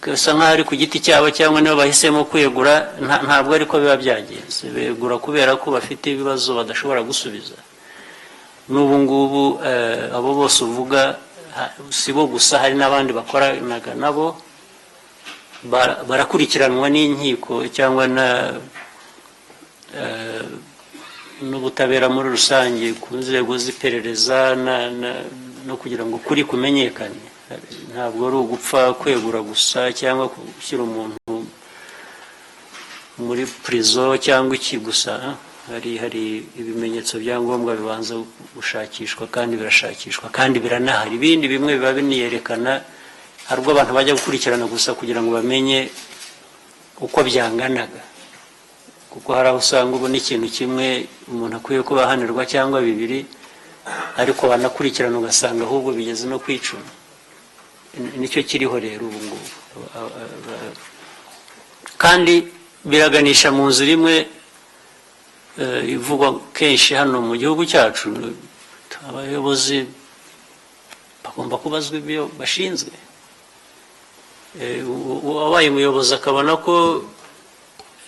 gasa nk'aho ari ku giti cyabo cyangwa nibo bahisemo kwegura, ntabwo ariko biba byagenze. Begura kubera ko bafite ibibazo badashobora gusubiza. N'ubu ngubu abo bose uvuga si bo gusa, hari n'abandi bakoranaga nabo barakurikiranwa n'inkiko cyangwa n'ubutabera muri rusange ku nzego z'iperereza no kugira ngo ukuri kumenyekane. Ntabwo ari ugupfa kwegura gusa cyangwa gushyira umuntu muri prison cyangwa iki gusa. Hari ibimenyetso bya ngombwa bibanza gushakishwa kandi birashakishwa kandi biranahari. Ibindi bimwe biba biniyerekana, hari ubwo abantu bajya gukurikirana gusa kugira ngo bamenye uko byanganaga, kuko hari aho usanga ubu n'ikintu kimwe umuntu akwiye kuba ahanirwa cyangwa bibiri, ariko banakurikirana ugasanga ahubwo bigeze no kwicuma. Nicyo kiriho rero ubu ngubu, kandi biraganisha mu nzira imwe ivugwa kenshi hano mu gihugu cyacu. Abayobozi bagomba kubazwa ibyo bashinzwe. Uwabaye umuyobozi akabona ko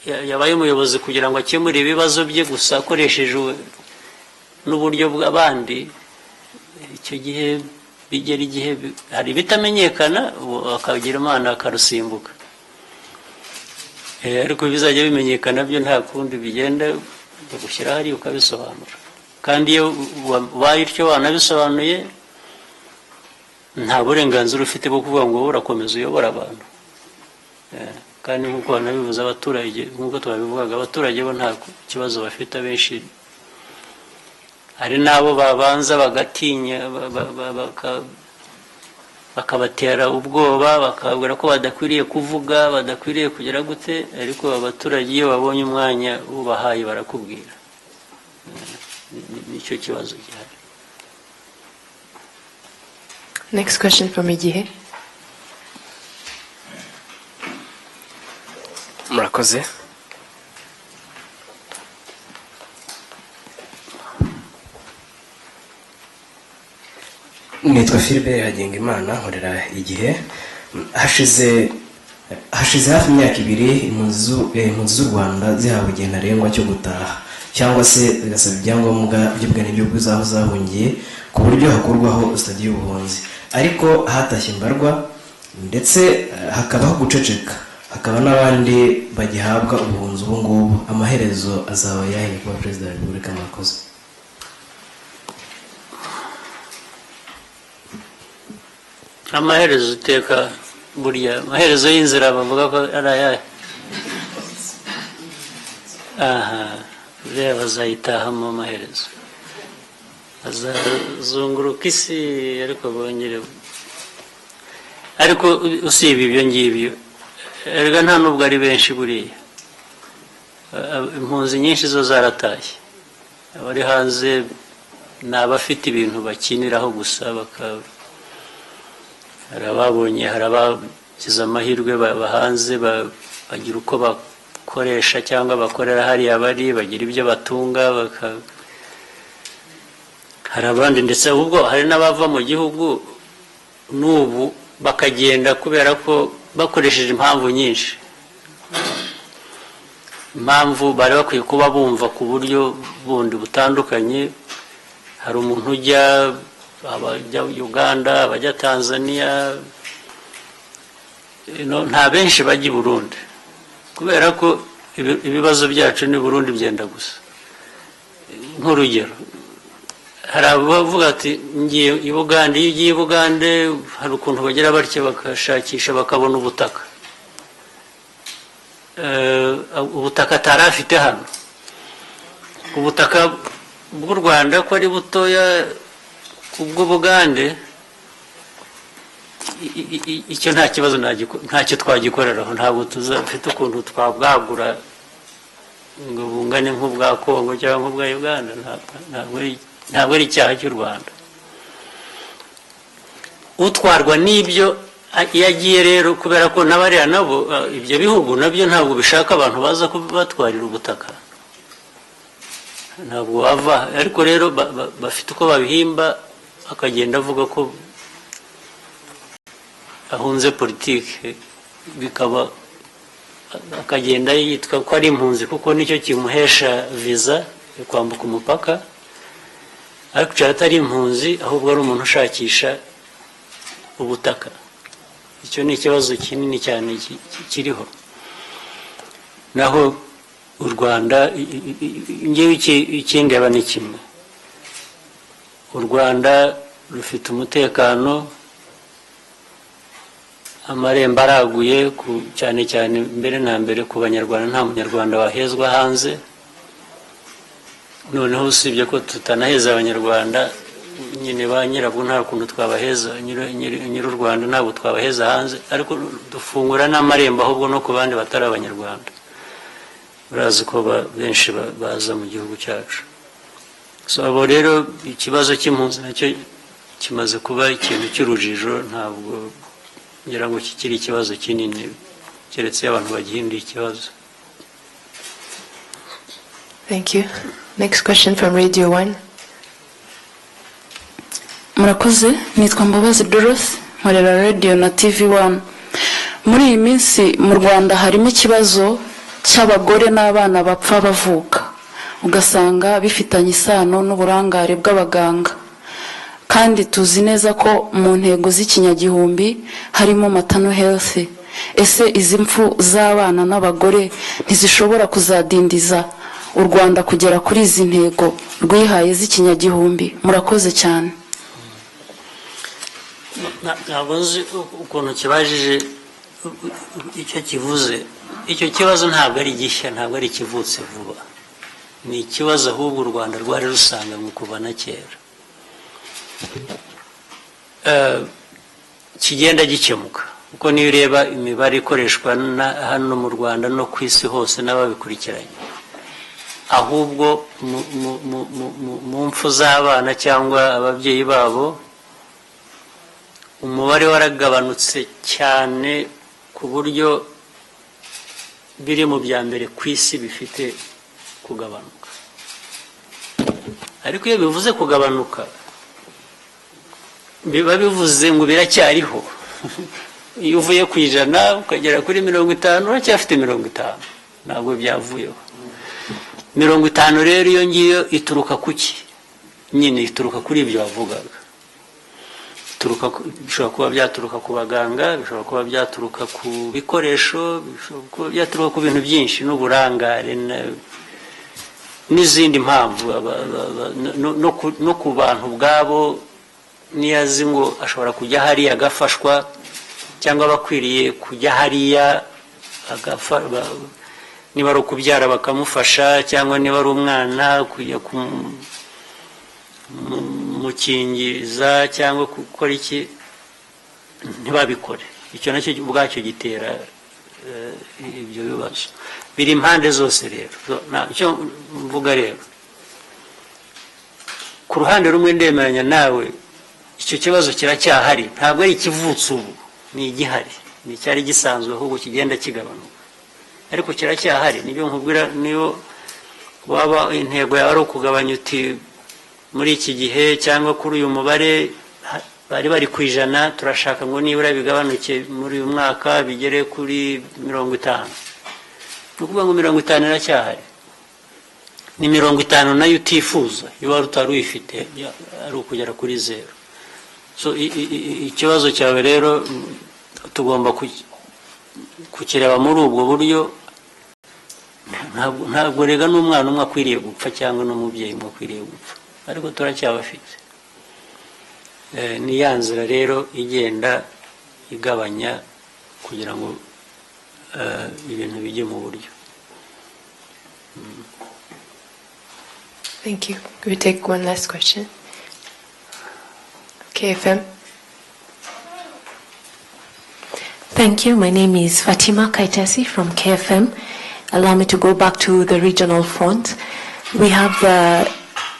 yabaye umuyobozi kugira ngo akemure ibibazo bye gusa akoresheje n'uburyo bw'abandi, icyo gihe bigera igihe hari bitamenyekana, akagira Imana akarusimbuka. ariko bizajya bimenyekana byo nta kundi bigenda gushyira hari ukabisobanura kandi iyo wabaye icyo wanabisobanuye nta burenganzira ufite bwo kuvuga ngo urakomeza uyobora abantu kandi nk'uko banabivuze abaturage nk'uko twabivugaga abaturage bo nta kibazo bafite abenshi hari n'abo babanza bagatinya bakabatera ubwoba bakabwira ko badakwiriye kuvuga badakwiriye kugira gute ariko abaturage iyo babonye umwanya ubahaye barakubwira nicyo kibazo gihari. Next question from Igihe. Murakoze. Nitwa Philbert Hagengimana nkorera Igihe. Hashize hafi imyaka 2 impunzi z'u Rwanda zihawe igihe ntarengwa cyo gutaha cyangwa se bigasaba ibyangombwa by'ubwenegihugu zaho zahungiye ku buryo hakurwaho stade y'ubuhunzi, ariko hatashye imbarwa ndetse hakabaho guceceka, hakaba n'abandi bagihabwa ubuhunzi ubu ngubu. Amaherezo azaba yahe kuba Perezida wa Repubulika? Murakoze. Amaherezo uteka burya amaherezo y'inzira bavuga ko ari ayahe? Reba bazayitahamo amaherezo azazunguruka isi ariko bongere ariko usibye ibyo ngibyo erega nta nubwo ari benshi buriya impunzi nyinshi zo zaratashye abari hanze ni abafite ibintu bakiniraho gusa hari ababonye hari abagize amahirwe hanze bagira uko bakoresha cyangwa bakorera hariya bari bagira ibyo batunga hari abandi ndetse ahubwo hari n'abava mu gihugu n'ubu bakagenda kubera ko bakoresheje impamvu nyinshi, impamvu bari bakwiye kuba bumva ku buryo bundi butandukanye. Hari umuntu ujya abajya Uganda abajya Tanzania nta benshi bajya i Burundi kubera ko ibibazo byacu ni Burundi byenda gusa. Nk'urugero hari abavuga ati ngiye i Bugande, iyo ugiye i Bugande hari ukuntu bagira batyo bakashakisha bakabona ubutaka ubutaka atari afite hano. Ubutaka bw'u Rwanda ko ari butoya ubw'Ubugande icyo nta kibazo ntacyo twagikoreraho, ntabwo tuzafite ukuntu twabwagura ngo bungane nk'ubwa Kongo cyangwa nk'ubwa Uganda. Ntabwo ari icyaha cy'u Rwanda. Utwarwa n'ibyo iyo agiye rero kubera ko n'abariya nabo ibyo bihugu nabyo ntabwo bishaka abantu baza kubatwarira ubutaka, ntabwo bava. Ariko rero bafite uko babihimba akagenda avuga ko ahunze politike, bikaba akagenda yitwa ko ari impunzi kuko nicyo kimuhesha viza yo kwambuka umupaka, ariko cyari atari impunzi ahubwo ari umuntu ushakisha ubutaka. Icyo ni ikibazo kinini cyane kiriho. Naho u Rwanda ngewe ikindeba ni kimwe, u Rwanda rufite umutekano, amarembo araguye cyane cyane mbere na mbere ku Banyarwanda. Nta munyarwanda wahezwa hanze, noneho usibye ko tutanaheza Abanyarwanda nyine ba nyirabwo nta kuntu twabaheza, nyir'u Rwanda ntabwo twabaheza hanze, ariko dufungura n'amarembo ahubwo no ku bandi batari Abanyarwanda. Urazi ko benshi baza mu gihugu cyacu. So abo rero ikibazo cy'impunzi nacyo kimaze kuba ikintu cy'urujijo, ntabwo ngira ngo kikiri ikibazo kinini keretse abantu bagihinduye ikibazo. Thank you. Next question from Radio 1. Murakoze, nitwa Mbabazi Dorothy, nkorera Radio na TV 1. Muri iyi minsi mu Rwanda harimo ikibazo cy'abagore n'abana bapfa bavuka, ugasanga bifitanye isano n'uburangare bw'abaganga. Kandi tuzi neza ko mu ntego z'ikinyagihumbi harimo maternal health. ese izi mpfu z'abana n'abagore ntizishobora kuzadindiza u Rwanda kugera kuri izi ntego rwihaye z'ikinyagihumbi? Murakoze cyane. Ntabwo nzi ukuntu kibajije icyo kivuze. Icyo kibazo ntabwo ari gishya, ntabwo ari ikivutse vuba. Ni ikibazo ahubwo u Rwanda rwari rusanganywe kuva na kera, kigenda gikemuka. Kuko niyo ureba imibare ikoreshwa hano mu Rwanda no ku isi hose n'ababikurikiranye, ahubwo mu mpfu z'abana cyangwa ababyeyi babo umubare waragabanutse cyane ku buryo biri mu bya mbere ku isi bifite kugabanuka. Ariko iyo bivuze kugabanuka biba bivuze ngo biracyariho. Iyo uvuye ku 100 ukagera kuri 50 uracyafite 50, ntabwo byavuyeho. 50 rero iyo ngiyo ituruka kuki? Nyine ituruka kuri ibyo wavugaga. Bishobora kuba byaturuka ku baganga, bishobora kuba byaturuka ku bikoresho, bishobora kuba byaturuka ku bintu byinshi, n'uburangare n'izindi mpamvu, no ku bantu ubwabo. Niyazi ngo ashobora kujya hariya agafashwa, cyangwa bakwiriye kujya hariya niba ari ukubyara bakamufasha, cyangwa niba ari umwana kujya kumukingiza cyangwa gukora iki, ntibabikore. Icyo nacyo ubwacyo gitera ibyo bibazo. Biri impande zose rero. Icyo mvuga rero, ku ruhande rumwe ndemeranya nawe, icyo kibazo kiracyahari, ntabwo ari ikivutse ubu, ni igihari, ni cyari gisanzwe ahubwo kigenda kigabanuka, ariko kiracyahari. Nibyo nkubwira, niyo waba intego yawe ari ukugabanya uti muri iki gihe cyangwa kuri uyu mubare bari ku 100, turashaka ngo nibura bigabanuke muri uyu mwaka bigere kuri 50. Ni ukuvuga ngo 50 iracyahari. Ni 50 nayo utifuza, iyo wari utari uyifite ari ukugera kuri 0. So ikibazo cyawe rero tugomba kukireba muri ubwo buryo. Ntabwo rega n'umwana umwe akwiriye gupfa cyangwa n'umubyeyi umwe akwiriye gupfa, ariko turacyabafite. Ni ya nzira rero igenda igabanya kugira ngo ibintu bijye mu buryo. Thank you. Could we take one last question? KFM. Thank you. My name is Fatima Kaitasi from KFM. Allow me to go back to the regional front. We have the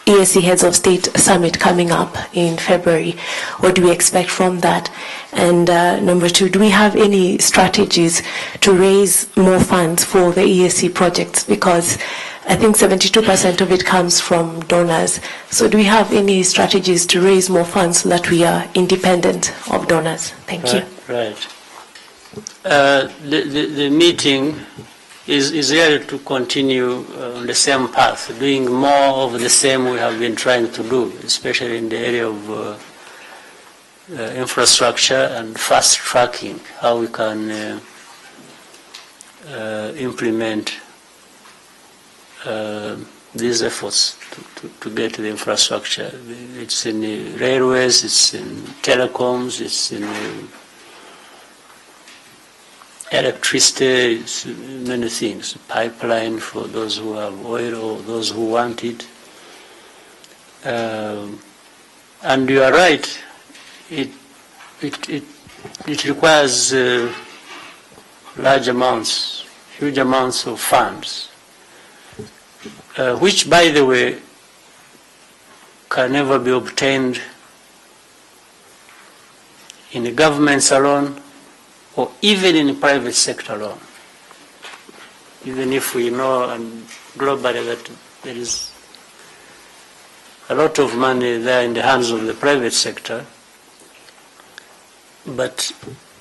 EAC Heads of State Summit coming up in February. What do we expect from that? And number two, do we have any strategies to raise more funds for the EAC projects? Because I think 72% of it comes from donors. So do we have any strategies to raise more funds so that we are independent of donors? Thank you. Right. The meeting is really to continue on the same path, doing more of the same we have been trying to do, especially in the area of infrastructure and fast tracking, how we can implement these efforts to get to the infrastructure. It's in the railways, it's in telecoms, it's in electricity, it's many things, pipeline for those who have oil or those who want it. And you are right, it requires large amounts, huge amounts of funds, which, by the way, can never be obtained in the governments alone, or even in the private sector alone. Even if we know and globally that there is a lot of money there in the hands of the private sector, but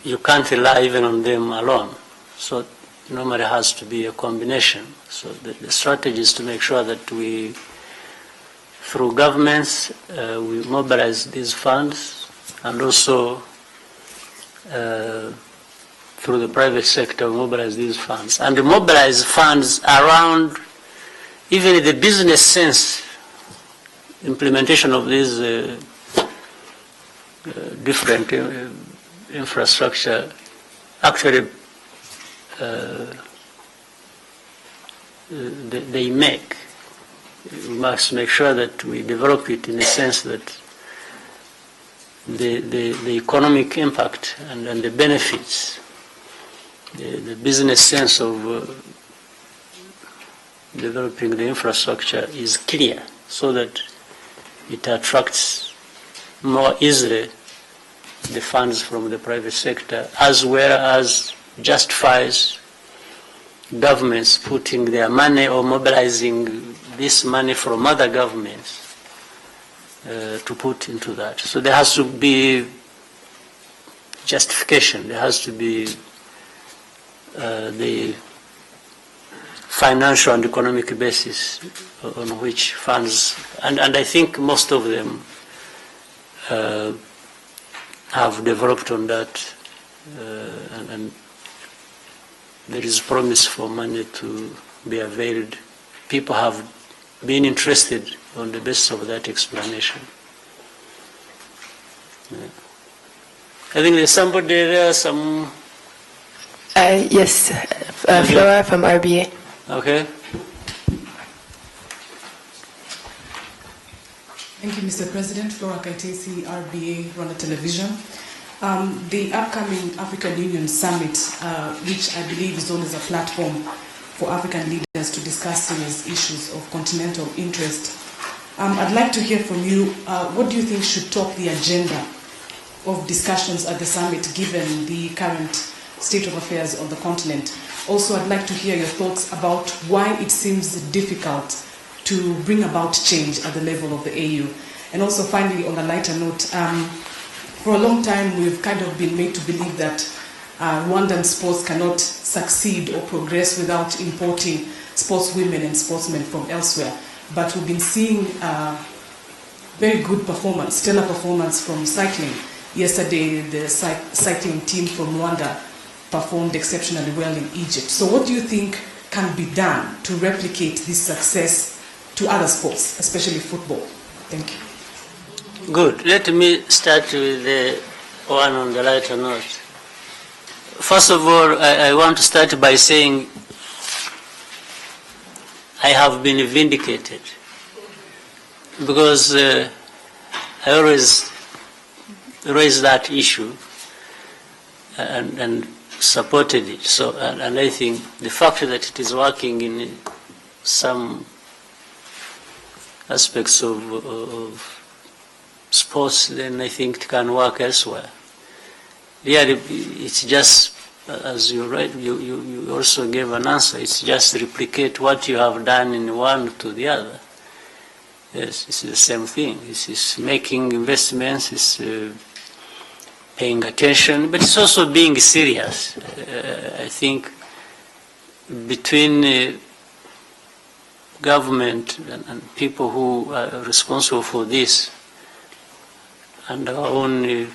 you can't rely even on them alone. So normally has to be a combination. So the strategy is to make sure that we, through governments, we mobilize these funds, and also through the private sector, mobilize these funds. And mobilize funds around even the business sense, implementation of these different infrastructure actually they make. We must make sure that we develop it in the sense that the economic impact and the benefits, the business sense of developing the infrastructure is clear, so that it attracts more easily the funds from the private sector, as well as justifies governments putting their money or mobilizing this money from other governments to put into that. So there has to be justification. There has to be the financial and economic basis on which funds, and I think most of them have developed on that, and there is promise for money to be availed. People have been interested on the basis of that explanation. Yeah. I think there's somebody there, some... Yes, Flora from RBA. Okay. Thank you, Mr. President. Flora Kaitesi, RBA, Rwanda Television. The upcoming African Union Summit, which I believe is always a platform for African leaders to discuss serious issues of continental interest. I'd like to hear from you, what do you think should top the agenda of discussions at the summit, given the current state of affairs on the continent? Also, I'd like to hear your thoughts about why it seems difficult to bring about change at the level of the AU. And also, finally, on a lighter note, for a long time, we've kind of been made to believe that Rwandan sports cannot succeed or progress without importing sportswomen and sportsmen from elsewhere. But we've been seeing very good performance, stellar performance from cycling. Yesterday, the cycling team from Rwanda performed exceptionally well in Egypt. So what do you think can be done to replicate this success to other sports, especially football? Thank you. Good. Let me start with the one on the lighter note. First of all, I want to start by saying I have been vindicated, because I always raise that issue and supported it. So, and I think the fact that it is working in some aspects of sports, then I think it can work elsewhere. Yeah, it's just, as you write, you also gave an answer. It's just replicate what you have done in one to the other. Yes, it's the same thing. It's making investments, it's paying attention, but it's also being serious. I think between government and people who are responsible for this, and our own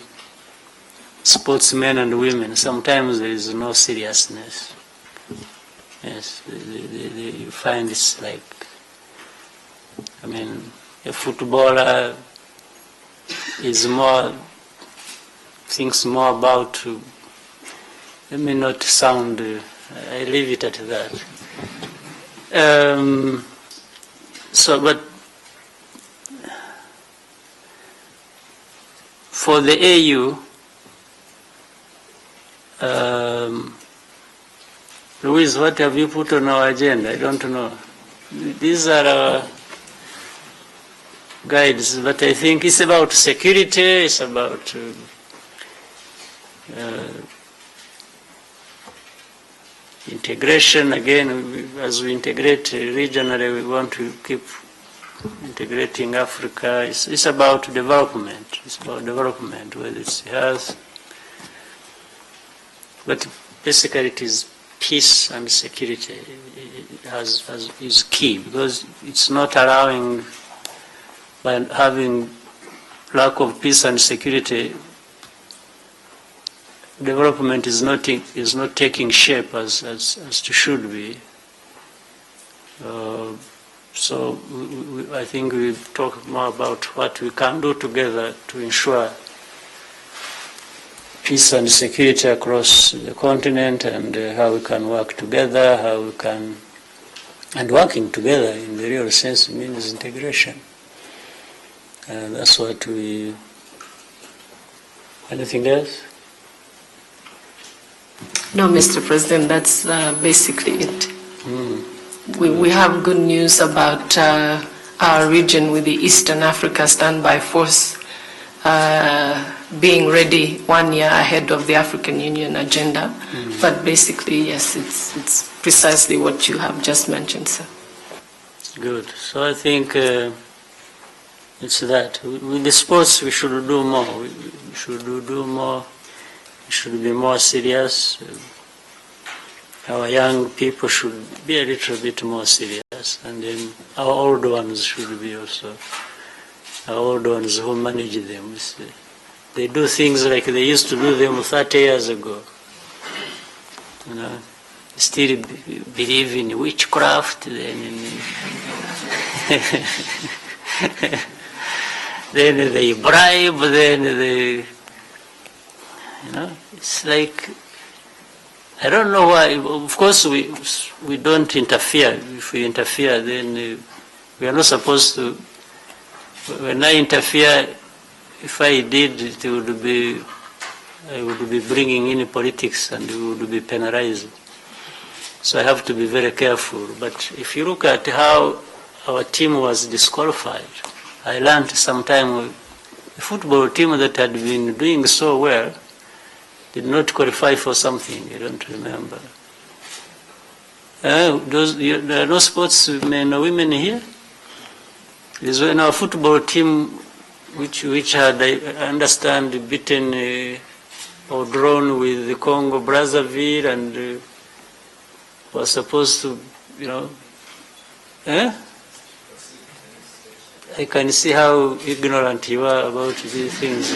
sportsmen and women, sometimes there is no seriousness. Yes, you find it's like, I mean, a footballer is more, thinks more about, let me not sound, I leave it at that. So, but for the AU, Louise, what have you put on our agenda? I don't know. These are our guides, but I think it's about security, it's about integration. Again, as we integrate regionally, we want to keep integrating Africa. It's about development. It's about development, whether it's health. But basically it is peace and security is key, because it's not allowing, by having lack of peace and security, development is not taking shape as it should be. So I think we talk more about what we can do together to ensure peace and security across the continent, and how we can work together, and working together in the real sense means integration. That's what we. Anything else? No, Mr. President, that's basically it. We have good news about our region with the Eastern Africa Standby Force being ready 1 year ahead of the African Union agenda. But basically, yes, it's precisely what you have just mentioned, sir. Good. So I think it's that. With the sports, we should do more. We should do more. We should be more serious. Our young people should be a little bit more serious, and then our old ones should be also. Our old ones who manage them. They do things like they used to do them 30 years ago. You know, still believe in witchcraft, then they bribe, then they, you know, it's like, I don't know why. Of course, we don't interfere. If we interfere, then we are not supposed to. When I interfere, if I did, I would be bringing in politics, and we would be penalized. So I have to be very careful. But if you look at how our team was disqualified, I learned sometime a football team that had been doing so well did not qualify for something. I don't remember. There are no sportsmen or women here. It is when our football team, which had, I understand, beaten or drawn with the Congo Brazzaville, and was supposed to, you know, I can see how ignorant you are about these things.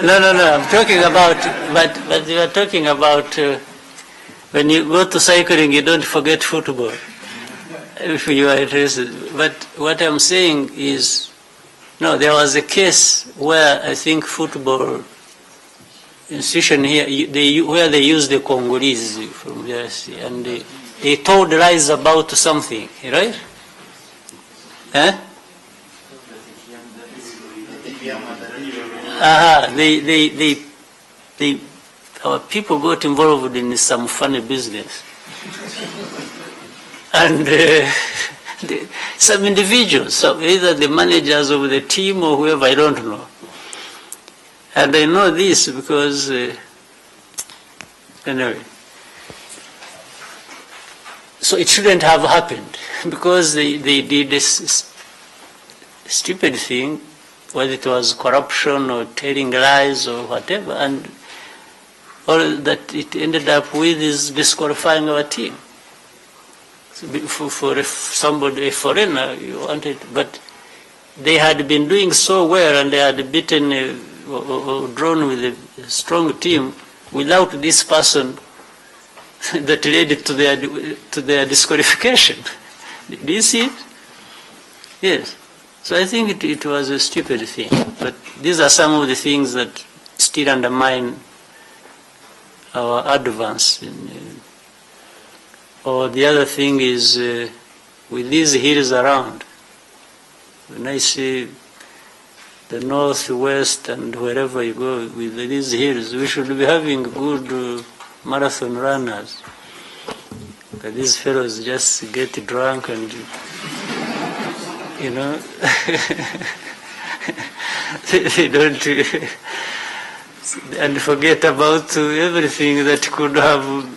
No, I'm talking about, but you are talking about when you go to cycling, you don't forget football, if you are interested. But what I'm saying is, no, there was a case where I think football institution here, where they used the Congolese from there, and they told lies about something, right? Our people got involved in some funny business, and some individuals, so either the managers of the team or whoever, I don't know. And I know this because, anyway. So it shouldn't have happened, because they did this stupid thing, whether it was corruption or telling lies or whatever, and all that it ended up with is disqualifying our team. For somebody, a foreigner, you wanted, but they had been doing so well, and they had beaten or drawn with a strong team without this person that led to their disqualification. Do you see it? Yes. So I think it was a stupid thing. But these are some of the things that still undermine our advance. Or the other thing is, with these hills around, when I see the north, west, and wherever you go with these hills, we should be having good marathon runners. But these fellows just get drunk and, you know, they don't, and forget about everything that could have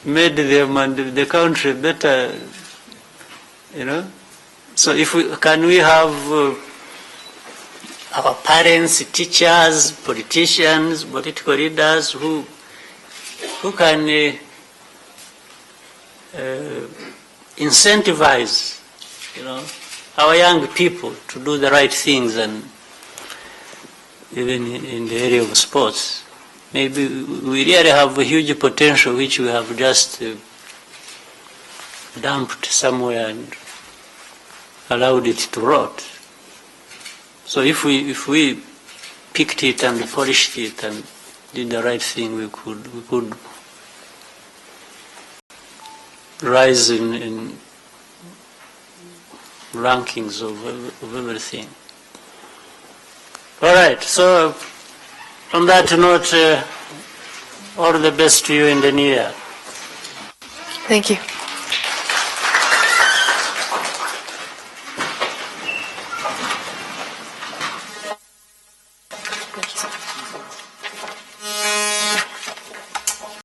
made them and the country better, you know. So can we have our parents, teachers, politicians, political leaders who can incentivize, you know, our young people to do the right things, and even in the area of sports. Maybe we really have a huge potential which we have just dumped somewhere and allowed it to rot. So if we picked it and polished it and did the right thing, we could rise in rankings of everything. All right, so on that note, all the best to you in the new year. Thank you. Thank you.